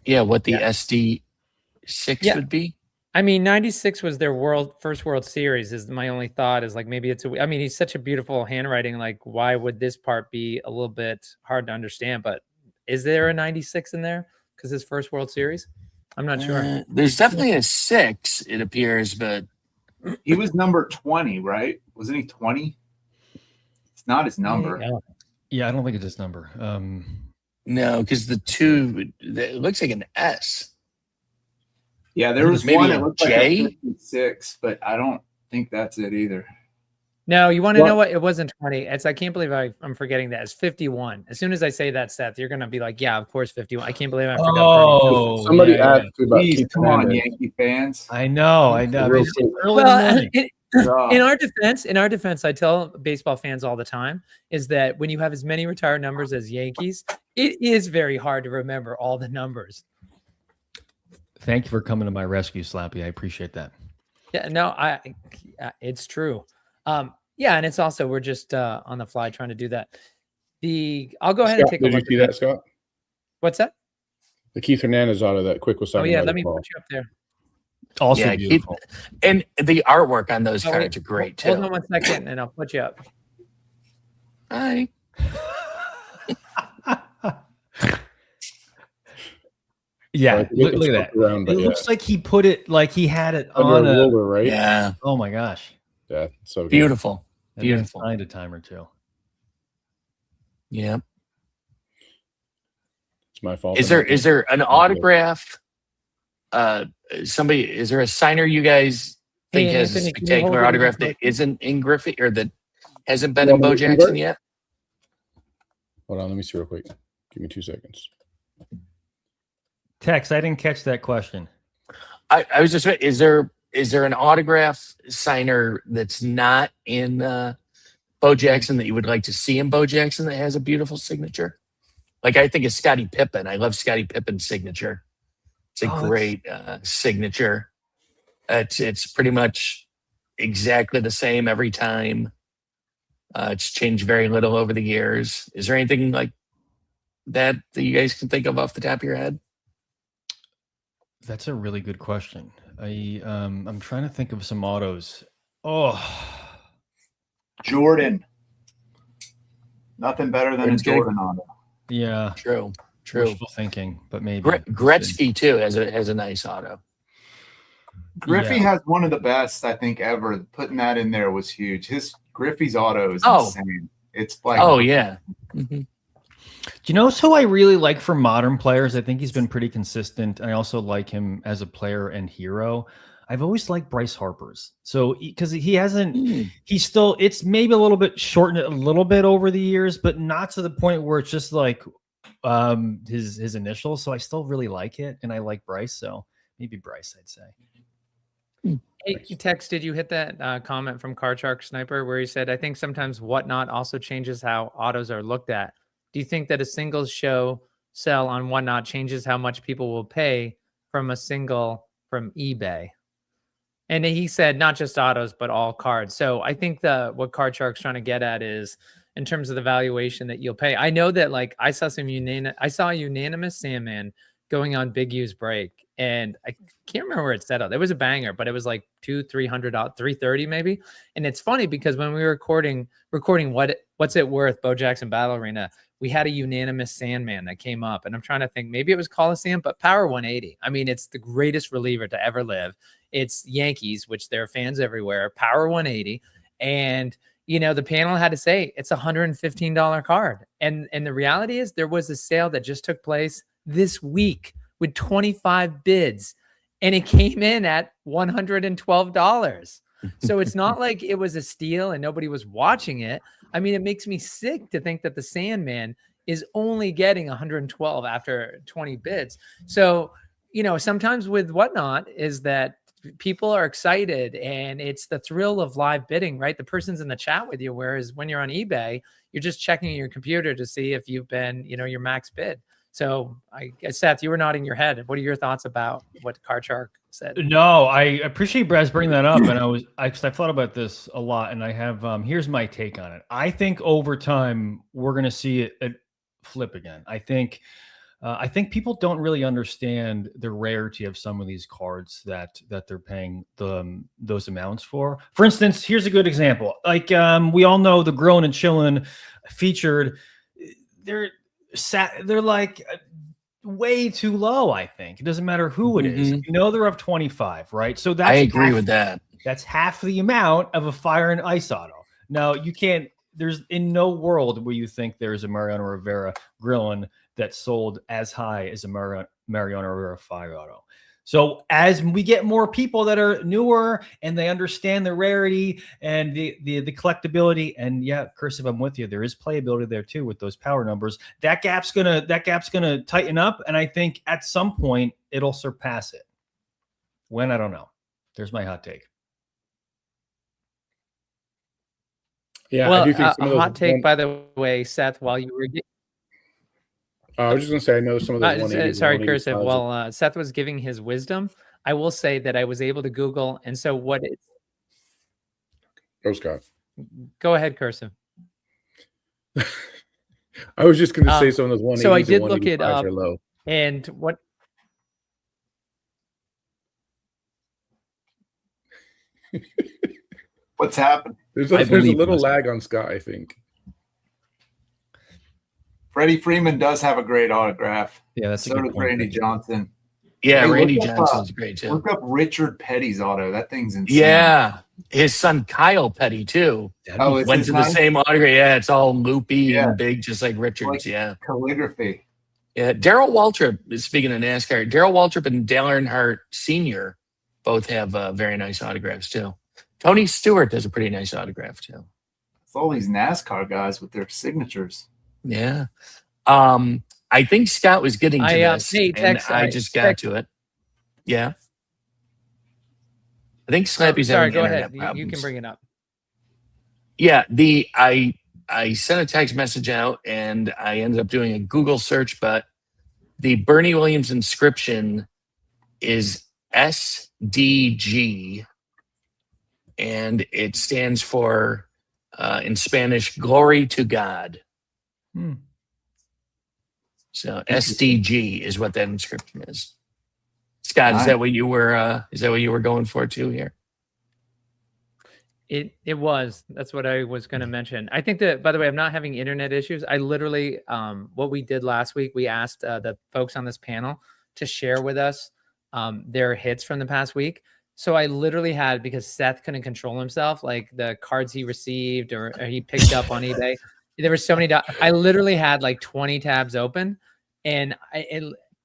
what the SD6 would be. I mean, 96 was their first World Series is my only thought is like, maybe he's such a beautiful handwriting. Like, why would this part be a little bit hard to understand? But is there a 96 in there? Because his first World Series? I'm not sure. There's definitely a 6, it appears, but he was number 20, right? Wasn't he 20? It's not his number. Yeah, I don't think it's his number. No, because the 2, it looks like an S. Yeah, there was maybe one a that looked J? like a 56, but I don't think that's it either. No, you want to know what? It wasn't 20. I can't believe I'm forgetting that. It's 51. As soon as I say that, Seth, you're going to be like, yeah, of course, 51. I can't believe I forgot. Oh, somebody asked you about Please, Keith come on, Hernandez. Yankee fans. I know. Real It's quick. early in the Well, morning. in our defense, I tell baseball fans all the time is that when you have as many retired numbers as Yankees, it is very hard to remember all the numbers. Thank you for coming to my rescue, Slappy. I appreciate that. Yeah, no, it's true. Yeah, and it's also we're just on the fly trying to do that. I'll go ahead and Scott, take a did you look see at that, Scott? What's that? The Keith Hernandez auto that Quick was Oh talking yeah, about. let as me well. put you up there. Also Yeah, beautiful. and the artwork on those Oh, wait, cards are great too. Hold on 1 second, and I'll put you up. Hi. Yeah, Sorry, it look at gets that. around, but It yeah. looks like he put it like he had it Under on a a. roller, right? Yeah, Oh my gosh, Yeah, so good. beautiful, and then beautiful. signed a time or two. Yeah. It's my fault. Is I'm there not- an autograph? Somebody, is there a signer you guys think Hey, has a Anthony, can you hold spectacular it autograph real that quick? isn't in Griffey or that hasn't been You in want Bo me to Jackson convert? yet? Hold on, let me see real quick. Give me 2 seconds. Tex, I didn't catch that question. I was just, is there an autograph signer that's not in Bo Jackson that you would like to see in Bo Jackson that has a beautiful signature? Like I think of Scottie Pippen. I love Scottie Pippen's signature. It's a great signature. It's pretty much exactly the same every time. It's changed very little over the years. Is there anything like that you guys can think of off the top of your head? That's a really good question. I'm trying to think of some autos. Oh, Jordan. Nothing better than Jordan's a good. Jordan auto. yeah. True. Wishful thinking, but maybe Gretzky too has a nice auto. Griffey Yeah. has one of the best, I think, ever. Putting that in there was huge. Griffey's auto is Oh. insane. It's like, Oh yeah. Mhm. Do you know who I really like for modern players? I think he's been pretty consistent. I also like him as a player and hero. I've always liked Bryce Harper's. So because he hasn't, he's still, it's maybe a little bit shortened a little bit over the years, but not to the point where it's just like his initials. So I still really like it, and I like Bryce. So maybe Bryce, I'd say. Hey, Tex, did you hit that comment from Card Shark Sniper where he said, I think sometimes Whatnot also changes how autos are looked at. Do you think that a single show sell on Whatnot changes how much people will pay from a single from eBay? And he said not just autos, but all cards. So I think what Card Shark's trying to get at is in terms of the valuation that you'll pay. I know that like I saw a unanimous Sandman going on Big U's break, and I can't remember where it settled. It was a banger, but it was like $200-$300, $330 maybe. And it's funny because when we were recording What's It Worth, Bo Jackson Battle Arena, we had a unanimous Sandman that came up, and I'm trying to think, maybe it was Coliseum, but Power 180. I mean, it's the greatest reliever to ever live. It's Yankees, which there are fans everywhere, Power 180. And, you know, the panel had to say it's a $115 card. And the reality is there was a sale that just took place this week with 25 bids, and it came in at $112. So it's not like it was a steal and nobody was watching it. I mean, it makes me sick to think that the Sandman is only getting 112 after 20 bids. So, you know, sometimes with Whatnot is that people are excited and it's the thrill of live bidding, right? The person's in the chat with you. Whereas when you're on eBay, you're just checking your computer to see if you've been, you know, your max bid. So I guess, Seth, you were nodding your head. What are your thoughts about what Card Shark said? No, I appreciate Braz bringing that up, and I thought about this a lot, and I have here's my take on it. I think over time we're going to see it flip again. I think people don't really understand the rarity of some of these cards that they're paying those amounts for. For instance, here's a good example. Like we all know the Grillin' and Chillin' featured. They're like way too low. I think it doesn't matter who it is. You know, they're up 25, right? So that's I agree with that. That's half the amount of a Fire and Ice auto. Now you can't. There's in no world where you think there's a Mariano Rivera Grillin' that sold as high as a Mariano Rivera Fire auto. So as we get more people that are newer and they understand the rarity and the collectability, and yeah, Cursive, I'm with you. There is playability there too with those power numbers. That gap's gonna tighten up, and I think at some point it'll surpass it. When, I don't know. There's my hot take. Yeah, well, I do think a hot take, by the way, Seth, while you were I was just gonna say, I know some of those 180s. sorry, Cursive. While Seth was giving his wisdom, I will say that I was able to Google, and so what it's. Go, Scott. Go ahead, Cursive. I was just going to say some of those 180s So I and did look it 185s up, are low. and what What's happened? There's I a believe little Lester. lag on Scott, I think. Freddie Freeman does have a great autograph. Yeah, that's a So good does point. Randy Johnson. Yeah, Hey, Randy look up, Johnson's great too. Look up Richard Petty's auto. That thing's insane. Yeah, his son Kyle Petty too Oh, it's went his to the son? same autograph. Yeah, it's all loopy Yeah. and big, just like Richard's. Like yeah, calligraphy. yeah. Daryl Waltrip, speaking of NASCAR, Daryl Waltrip and Dale Earnhardt Sr. both have very nice autographs too. Tony Stewart does a pretty nice autograph too. It's all these NASCAR guys with their signatures. Yeah. I think Scott was getting to this, hey, and Tex, I just got to it. Yeah. I think Slappy's sorry, having go internet ahead. You problems. can bring it up. Yeah, I sent a text message out and I ended up doing a Google search, but the Bernie Williams inscription is SDG, and it stands for in Spanish, "Glory to God." Hmm. So SDG is what that inscription is. Scott, is Nice. that what you were? Is that what you were going for too here? It was. That's what I was going to mention. I think that, by the way, I'm not having internet issues. I literally, what we did last week, we asked the folks on this panel to share with us their hits from the past week. So I literally had, because Seth couldn't control himself, like the cards he received or he picked up on eBay. There were so many. I literally had like 20 tabs open, and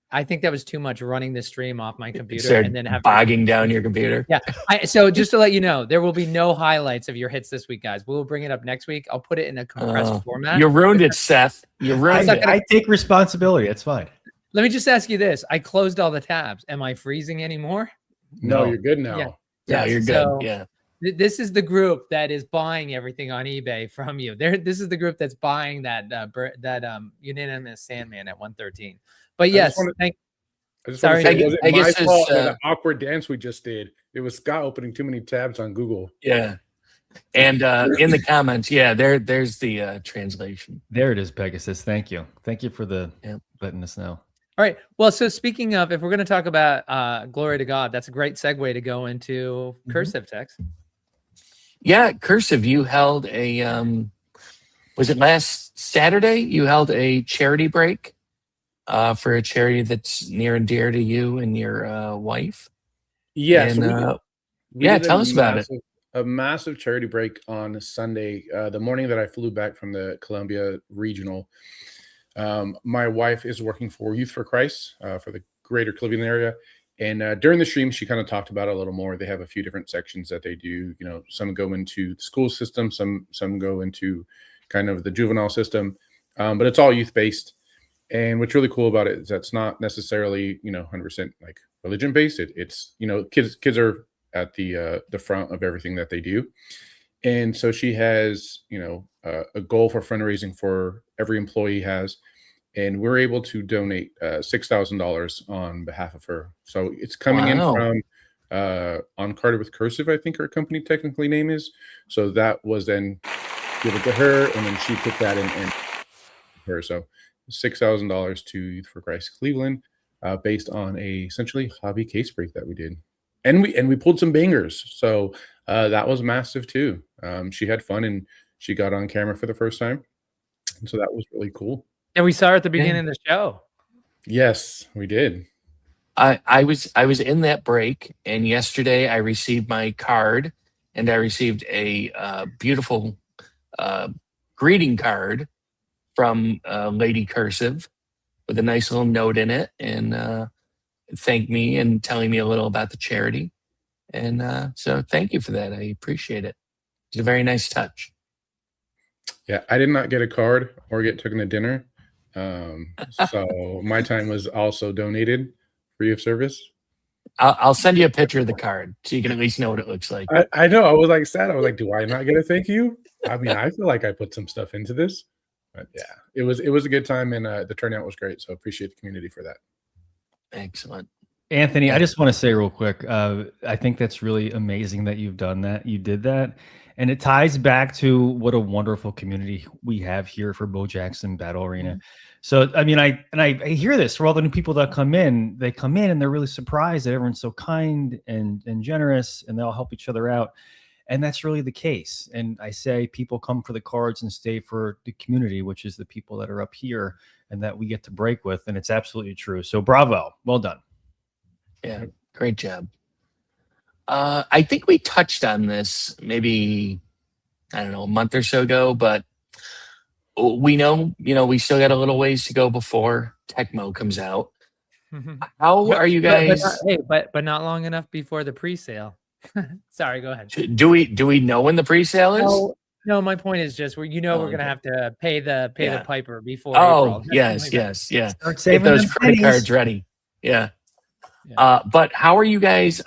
I think that was too much running the stream off my computer Start and then have bogging down your computer. Yeah. So just to let you know, there will be no highlights of your hits this week, guys. We'll bring it up next week. I'll put it in a compressed format. You ruined it, Seth. You ruined it. I take responsibility. It's fine. Let me just ask you this. I closed all the tabs. Am I freezing anymore? No, No. you're good now. Yeah. Yeah, you're good. So yeah. This is the group that is buying everything on eBay from you. This is the group that's buying that unanimous Sandman at 113. But yes, I just Sorry. want to say, was I it my guess it's, fault or the awkward dance we just did? It was Scott opening too many tabs on Google. Yeah. And in the comments, yeah, there's the translation. There it is, Pegasus. Thank you. Thank you for the Yep. letting us know. All right. Well, so speaking of, if we're going to talk about glory to God, that's a great segue to go into cursive text. Yeah, Cursive, you held a was it last Saturday? You held a charity break for a charity that's near and dear to you and your wife. Yeah. And, so we yeah, did a tell us about it. A massive charity break on Sunday, the morning that I flew back from the Columbia Regional. My wife is working for Youth for Christ for the greater Cleveland area. And during the stream, she kind of talked about it a little more. They have a few different sections that they do. You know, some go into the school system, some go into kind of the juvenile system, but it's all youth based. And what's really cool about it is that's not necessarily 100% like religion based. It's kids are at the front of everything that they do. And so she has a goal for fundraising for every employee has. And we're able to donate $6,000 on behalf of her. So it's coming in from On Carter with Cursive, I think her company technically name is. So that was then given to her, and then she put that in her. So $6,000 to Youth for Christ Cleveland, based on a essentially hobby case break that we did, and we pulled some bangers. So that was massive too. She had fun and she got on camera for the first time, and so that was really cool. And we saw her at the beginning of the show. Yes, we did. I was in that break, and yesterday I received my card, and I received a beautiful greeting card from Lady Cursive with a nice little note in it, and thank me and telling me a little about the charity. And so thank you for that. I appreciate it. It's a very nice touch. Yeah, I did not get a card or get taken to dinner. So my time was also donated free of service. I'll send you a picture of the card so you can at least know what it looks like. I know. I was like sad. I was like, do I not get a thank you? I mean, I feel like I put some stuff into this. But yeah, it was a good time, and the turnout was great. So appreciate the community for that. Excellent. Anthony, I just want to say real quick, I think that's really amazing that you've done that. You did that. And it ties back to what a wonderful community we have here for Bo Jackson Battle Arena. So, I mean, I hear this for all the new people that come in. They come in and they're really surprised that everyone's so kind and generous, and they all help each other out. And that's really the case. And I say people come for the cards and stay for the community, which is the people that are up here and that we get to break with. And it's absolutely true. So bravo. Well done. Yeah, great job. I think we touched on this maybe, I don't know, a month or so ago, but we know, we still got a little ways to go before Tecmo comes out. How are you guys? But not long enough before the pre-sale. Sorry, go ahead. Do we know when the pre-sale is? No, my point is just we're gonna have to pay the piper before. Oh, April. yes. Start Get saving those them credit pennies. cards ready. Yeah. But how are you guys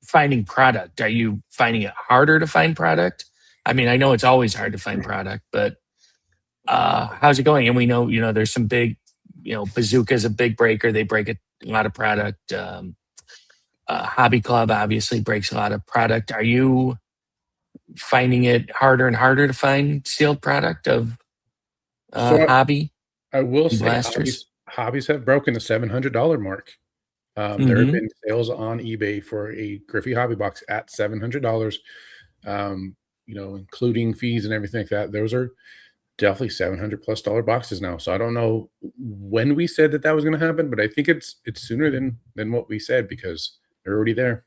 finding product? Are you finding it harder to find product? I mean, I know it's always hard to find product, but how's it going? And we know, there's some big, Bazooka's a big breaker. They break a lot of product. Hobby Club obviously breaks a lot of product. Are you finding it harder and harder to find sealed product of hobby? I will say blasters? hobbies have broken the $700 mark. There have been sales on eBay for a Griffey hobby box at $700, including fees and everything like that. Those are definitely $700+ boxes now. So I don't know when we said that was going to happen, but I think it's sooner than what we said because they're already there.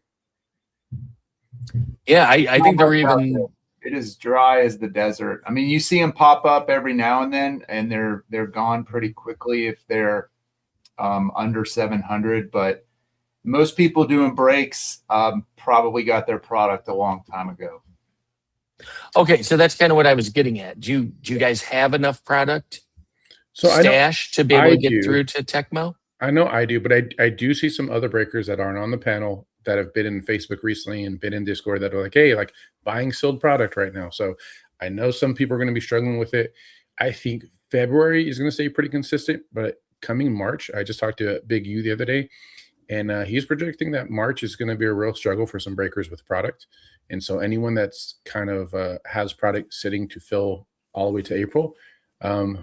Yeah, I think they're even. It is dry as the desert. I mean, you see them pop up every now and then, and they're gone pretty quickly if they're under 700. But most people doing breaks probably got their product a long time ago. Okay, so that's kind of what I was getting at. Do you guys have enough product stash to be able to get through to Tecmo? I know I do, but I do see some other breakers that aren't on the panel that have been in Facebook recently and been in Discord that are like, hey, like buying sealed product right now. So I know some people are going to be struggling with it. I think February is going to stay pretty consistent, but coming March, I just talked to Big U the other day, and he's projecting that March is going to be a real struggle for some breakers with product. And so anyone that's kind of has product sitting to fill all the way to April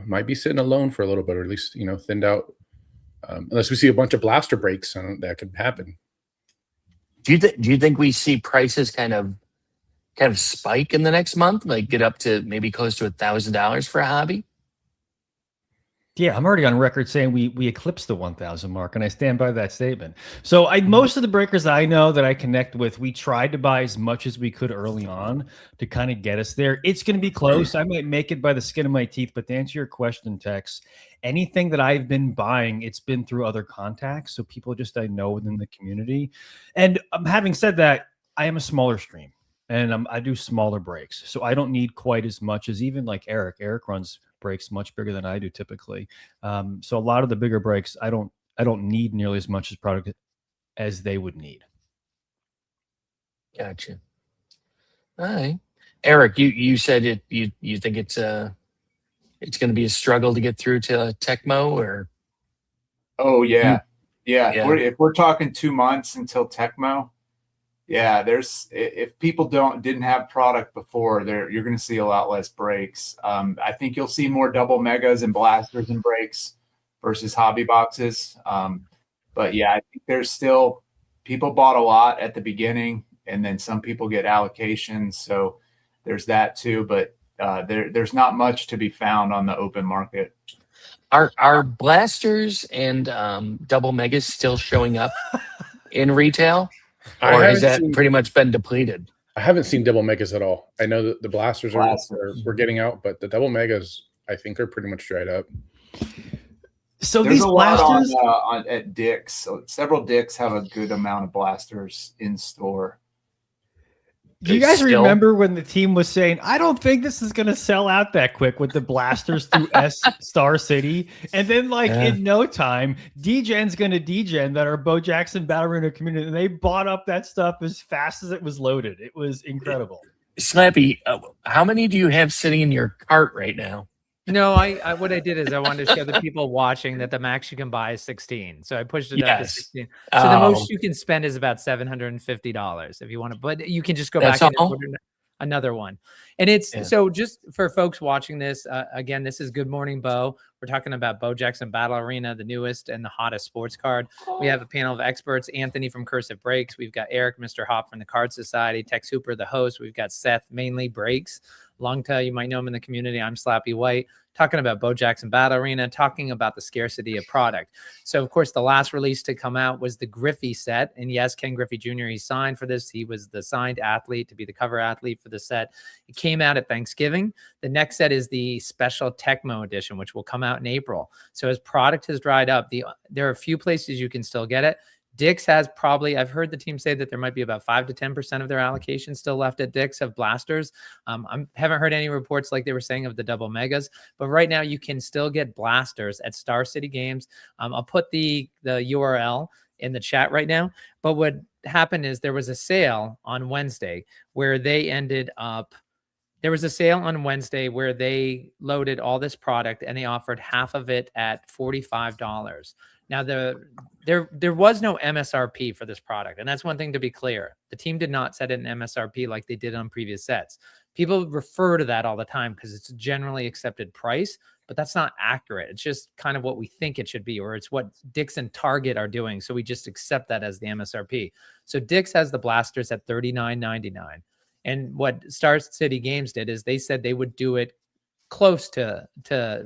might be sitting alone for a little bit, or at least, thinned out. Unless we see a bunch of blaster breaks, that could happen. Do you think we see prices kind of spike in the next month, like get up to maybe close to $1,000 for a hobby? Yeah, I'm already on record saying we eclipsed the 1,000 mark, and I stand by that statement. So most of the breakers I know that I connect with, we tried to buy as much as we could early on to kind of get us there. It's going to be close. I might make it by the skin of my teeth, but to answer your question, Tex, anything that I've been buying, it's been through other contacts, so people just I know within the community. And having said that, I am a smaller stream, and I do smaller breaks, so I don't need quite as much as even like Eric. Eric runs breaks much bigger than I do typically. So a lot of the bigger breaks, I don't need nearly as much as product as they would need. Gotcha. All right, Eric, you said it. You think it's going to be a struggle to get through to Tecmo, or? Oh yeah. If we're talking 2 months until Tecmo, yeah, if people didn't have product before, you're going to see a lot less breaks. I think you'll see more double megas and blasters and breaks versus hobby boxes. But yeah, I think there's still people bought a lot at the beginning, and then some people get allocations, so there's that too. But there's not much to be found on the open market. Are blasters and double megas still showing up in retail? Or has that pretty much been depleted? I haven't seen double megas at all. I know that the blasters we're getting out, but the double megas I think are pretty much dried up. So there's these a blasters lot at Dick's. So several Dick's have a good amount of blasters in store. Do you guys remember when the team was saying, I don't think this is going to sell out that quick with the blasters through Star City? And then in no time, D-Gen's going to D-Gen that are Bo Jackson Battle Arena community. And they bought up that stuff as fast as it was loaded. It was incredible. Slappy, how many do you have sitting in your cart right now? No, I what I did is I wanted to show the people watching that the max you can buy is 16. So I pushed it up to 16. So the most you can spend is about $750 if you want to. But you can just go back and order. another one. And it's Yeah. so just for folks watching this, again, this is Good Morning Bo. We're talking about Bo Jackson Battle Arena, the newest and the hottest sports card. We have a panel of experts, Anthony from Cursive Breaks. We've got Eric, Mr. Hop from the Card Society, Tex Hooper, the host. We've got Seth, mainly Breaks. Longta, you might know him in the community. I'm Slappy White, talking about Bo Jackson Battle Arena, talking about the scarcity of product. So, of course, the last release to come out was the Griffey set. And yes, Ken Griffey Jr., he signed for this. He was the signed athlete to be the cover athlete for the set. It came out at Thanksgiving. The next set is the special Tecmo edition, which will come out in April. So as product has dried up, there are a few places you can still get it. Dick's has probably, I've heard the team say that there might be about 5 to 10% of their allocation still left at Dick's of blasters. I haven't heard any reports like they were saying of the double megas, but right now you can still get blasters at Star City Games. I'll put the URL in the chat right now. But what happened is there was a sale on Wednesday where they ended up, there was a sale on Wednesday where they loaded all this product and they offered half of it at $45. Now, there was no MSRP for this product, and that's one thing to be clear. The team did not set an MSRP like they did on previous sets. People refer to that all the time because it's a generally accepted price, but that's not accurate. It's just kind of what we think it should be, or it's what Dick's and Target are doing, so we just accept that as the MSRP. So Dick's has the blasters at $39.99, and what Star City Games did is they said they would do it close to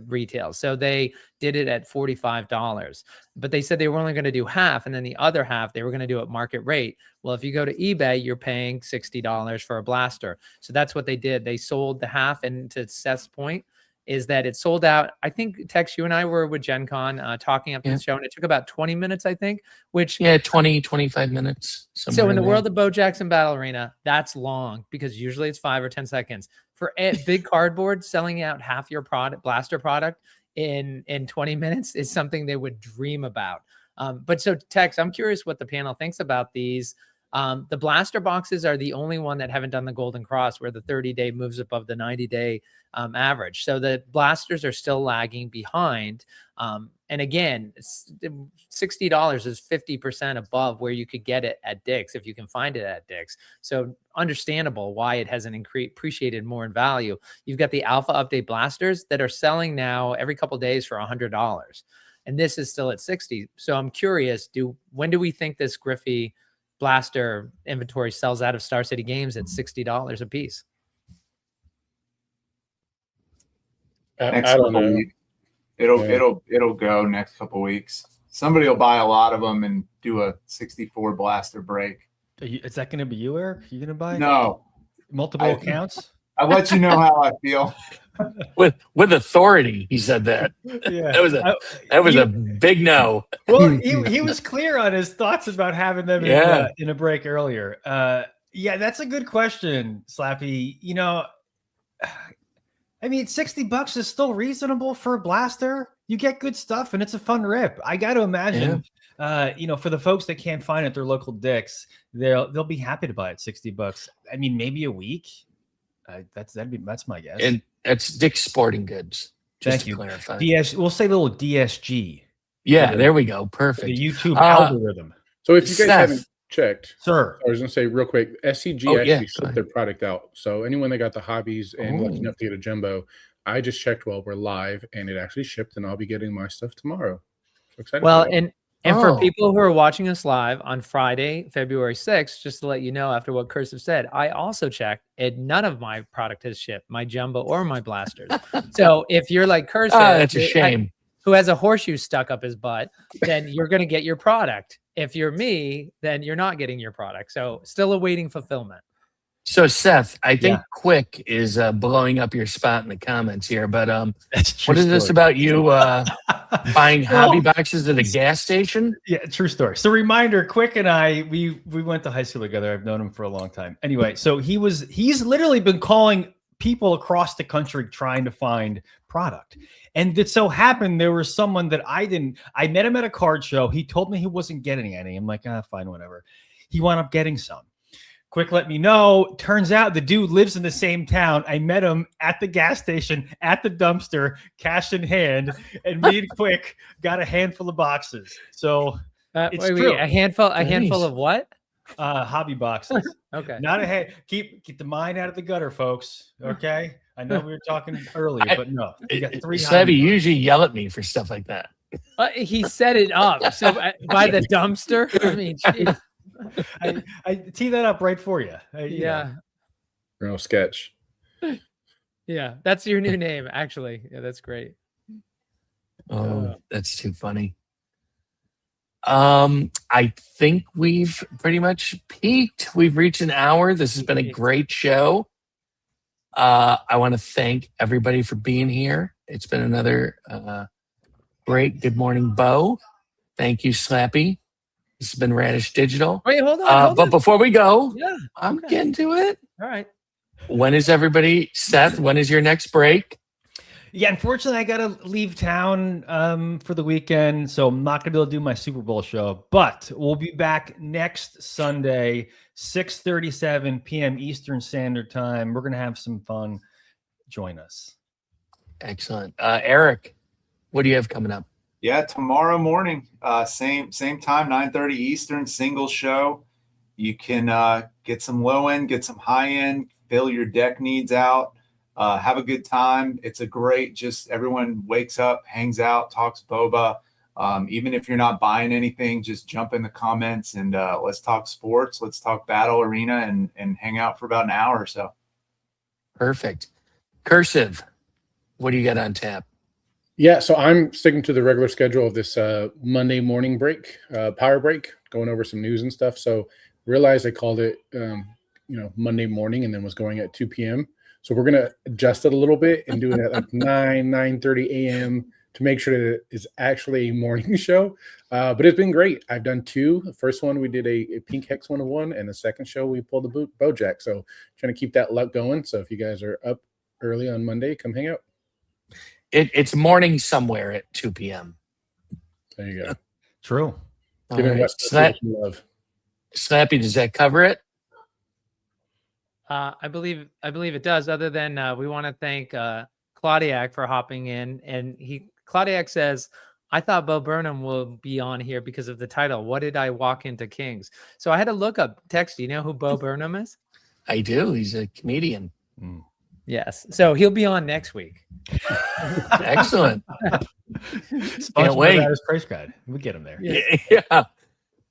retail. So they did it at $45, but they said they were only going to do half. And then the other half, they were going to do at market rate. Well, if you go to eBay, you're paying $60 for a blaster. So that's what they did. They sold the half. And to Seth's point is that it sold out. I think, Tex, you and I were with Gen Con talking up to the show, and it took about 20 minutes, I think, which 25 minutes. So in the world of Bo Jackson Battle Arena, that's long because usually it's 5 or 10 seconds. For a big cardboard, selling out half your blaster product in 20 minutes is something they would dream about. But so, Tex, I'm curious what the panel thinks about these. The blaster boxes are the only one that haven't done the Golden Cross, where the 30-day moves above the 90-day average. So the blasters are still lagging behind. And again, $60 is 50% above where you could get it at Dick's if you can find it at Dick's. So understandable why it hasn't appreciated more in value. You've got the Alpha Update blasters that are selling now every couple of days for $100. And this is still at 60. So I'm curious, when do we think this Griffey blaster inventory sells out of Star City Games at $60 a piece? Next I don't couple know. weeks. It'll go next couple weeks. Somebody will buy a lot of them and do a 64 blaster break. Is that going to be you, Eric? You going to buy No, multiple accounts? I'll let you know how I feel. With authority, he said that. Yeah, that was a big no. Well, he was clear on his thoughts about having them in a break earlier. Yeah, that's a good question, Slappy. You know, I mean, $60 is still reasonable for a blaster. You get good stuff, and it's a fun rip. I got to imagine, you know, for the folks that can't find it at their local Dick's, they'll be happy to buy it $60. I mean, maybe a week. That's my guess. And that's Dick's Sporting Goods. Just to clarify. We'll say little DSG. Yeah, there we go. Perfect. The YouTube algorithm. So if you guys Seth. haven't checked, sir, I was going to say real quick, SCG actually shipped their product out. So anyone that got the hobbies and lucky enough to get a jumbo, I just checked while we're live, and it actually shipped, and I'll be getting my stuff tomorrow. So excited. Well, and for people who are watching us live on Friday, February 6th, just to let you know, after what Cursive said, I also checked, and none of my product has shipped, my jumbo or my blasters. So if you're like Cursive, that's a shame. Who has a horseshoe stuck up his butt, then you're going to get your product. If you're me, then you're not getting your product. So still awaiting fulfillment. So Seth, I think Quick is blowing up your spot in the comments here, but what is this about you buying hobby boxes at a gas station? Yeah, true story. So reminder, Quick and I, we went to high school together. I've known him for a long time. Anyway, so he's literally been calling people across the country trying to find product. And it so happened there was someone that I met him at a card show. He told me he wasn't getting any. I'm like, fine, whatever. He wound up getting some. Quick let me know. Turns out the dude lives in the same town. I met him at the gas station, at the dumpster, cash in hand, and me and Quick got a handful of boxes. So it's true. A handful of what? Hobby boxes. Okay. Not a head. Keep the mind out of the gutter, folks. Okay. I know we were talking earlier, but no. You got 3 Slabby, hobby you usually yell at me for stuff like that. He set it up. So by the dumpster. I mean, geez. I tee that up right for you. Yeah. Real sketch. Yeah. That's your new name, actually. Yeah, that's great. Oh, that's too funny. I think we've pretty much peaked. We've reached an hour. This has been a great show. I want to thank everybody for being here. It's been another great Good Morning Bo. Thank you, Slappy. This has been Radish Digital. Wait, hold on. But before we go, Yeah. I'm okay. getting to it. All right. When is everybody, Seth? When is your next break? Yeah, unfortunately, I got to leave town for the weekend, so I'm not going to be able to do my Super Bowl show. But we'll be back next Sunday, 6:37 p.m. Eastern Standard Time. We're going to have some fun. Join us. Excellent. Eric, what do you have coming up? Yeah, tomorrow morning, same time, 9:30 Eastern, single show. You can get some low end, get some high end, fill your deck needs out. Have a good time. It's a great, just everyone wakes up, hangs out, talks boba. Even if you're not buying anything, just jump in the comments and let's talk sports. Let's talk Battle Arena and hang out for about an hour or so. Perfect. Cursive, what do you got on tap? Yeah, so I'm sticking to the regular schedule of this Monday morning break, power break, going over some news and stuff. So realized I called it, Monday morning and then was going at 2 p.m. So we're going to adjust it a little bit and do it at like 9:30 a.m. to make sure that it is actually a morning show. But it's been great. I've done 2. The first one, we did a Pink Hex 101, and the second show, we pulled the Bojack. So trying to keep that luck going. So if you guys are up early on Monday, come hang out. It's morning somewhere at 2 p.m. There you go. True. Giving right. West Coast some love. Slappy, does that cover it? I believe it does. Other than we want to thank Claudiac for hopping in, and Claudiac says, "I thought Bo Burnham will be on here because of the title. What did I walk into Kings?" So I had to look up. Text, do you know who Bo Burnham is? I do. He's a comedian. Yes. So he'll be on next week. Excellent. Can't wait. His price guide. We get him there. Yeah.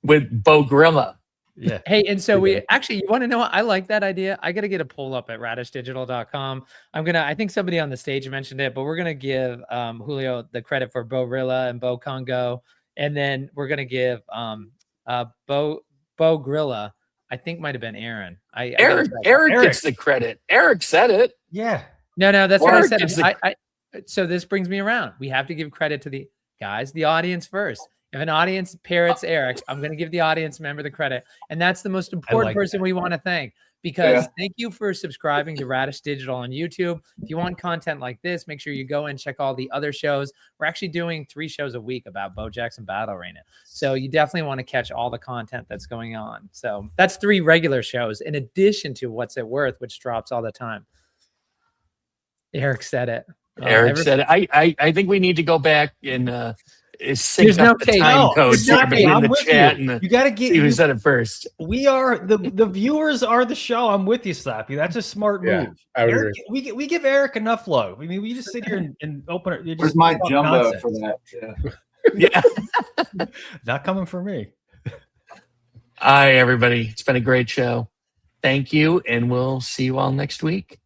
With Bo Grilla. Yeah. Hey, and so you want to know what? I like that idea. I got to get a poll up at radishdigital.com. I think somebody on the stage mentioned it, but we're going to give Julio the credit for Bo Rilla and Bo Congo. And then we're going to give Bo Grilla, I think might have been Aaron. Eric gets the credit. Eric said it. Yeah. No, that's what I said. Eric So this brings me around. We have to give credit to the guys, the audience first. If an audience parrots Eric, I'm going to give the audience member the credit. And that's the most important person we want to thank, because thank you for subscribing to Radish Digital on YouTube. If you want content like this, make sure you go and check all the other shows. We're actually doing 3 shows a week about Bo Jackson Battle Arena. So you definitely want to catch all the content that's going on. So that's 3 regular shows in addition to What's It Worth, which drops all the time. Eric said it. Eric said it. I think we need to go back and sync no up the tape. time codes exactly. between I'm the with chat you. and You got to get see who said it first. We are the viewers are the show. I'm with you, Slappy. That's a smart move. I would Eric, we give Eric enough love. I mean, we just sit here and open it. Where's my jumbo for that? Yeah. Not coming for me. Hi, everybody. It's been a great show. Thank you, and we'll see you all next week.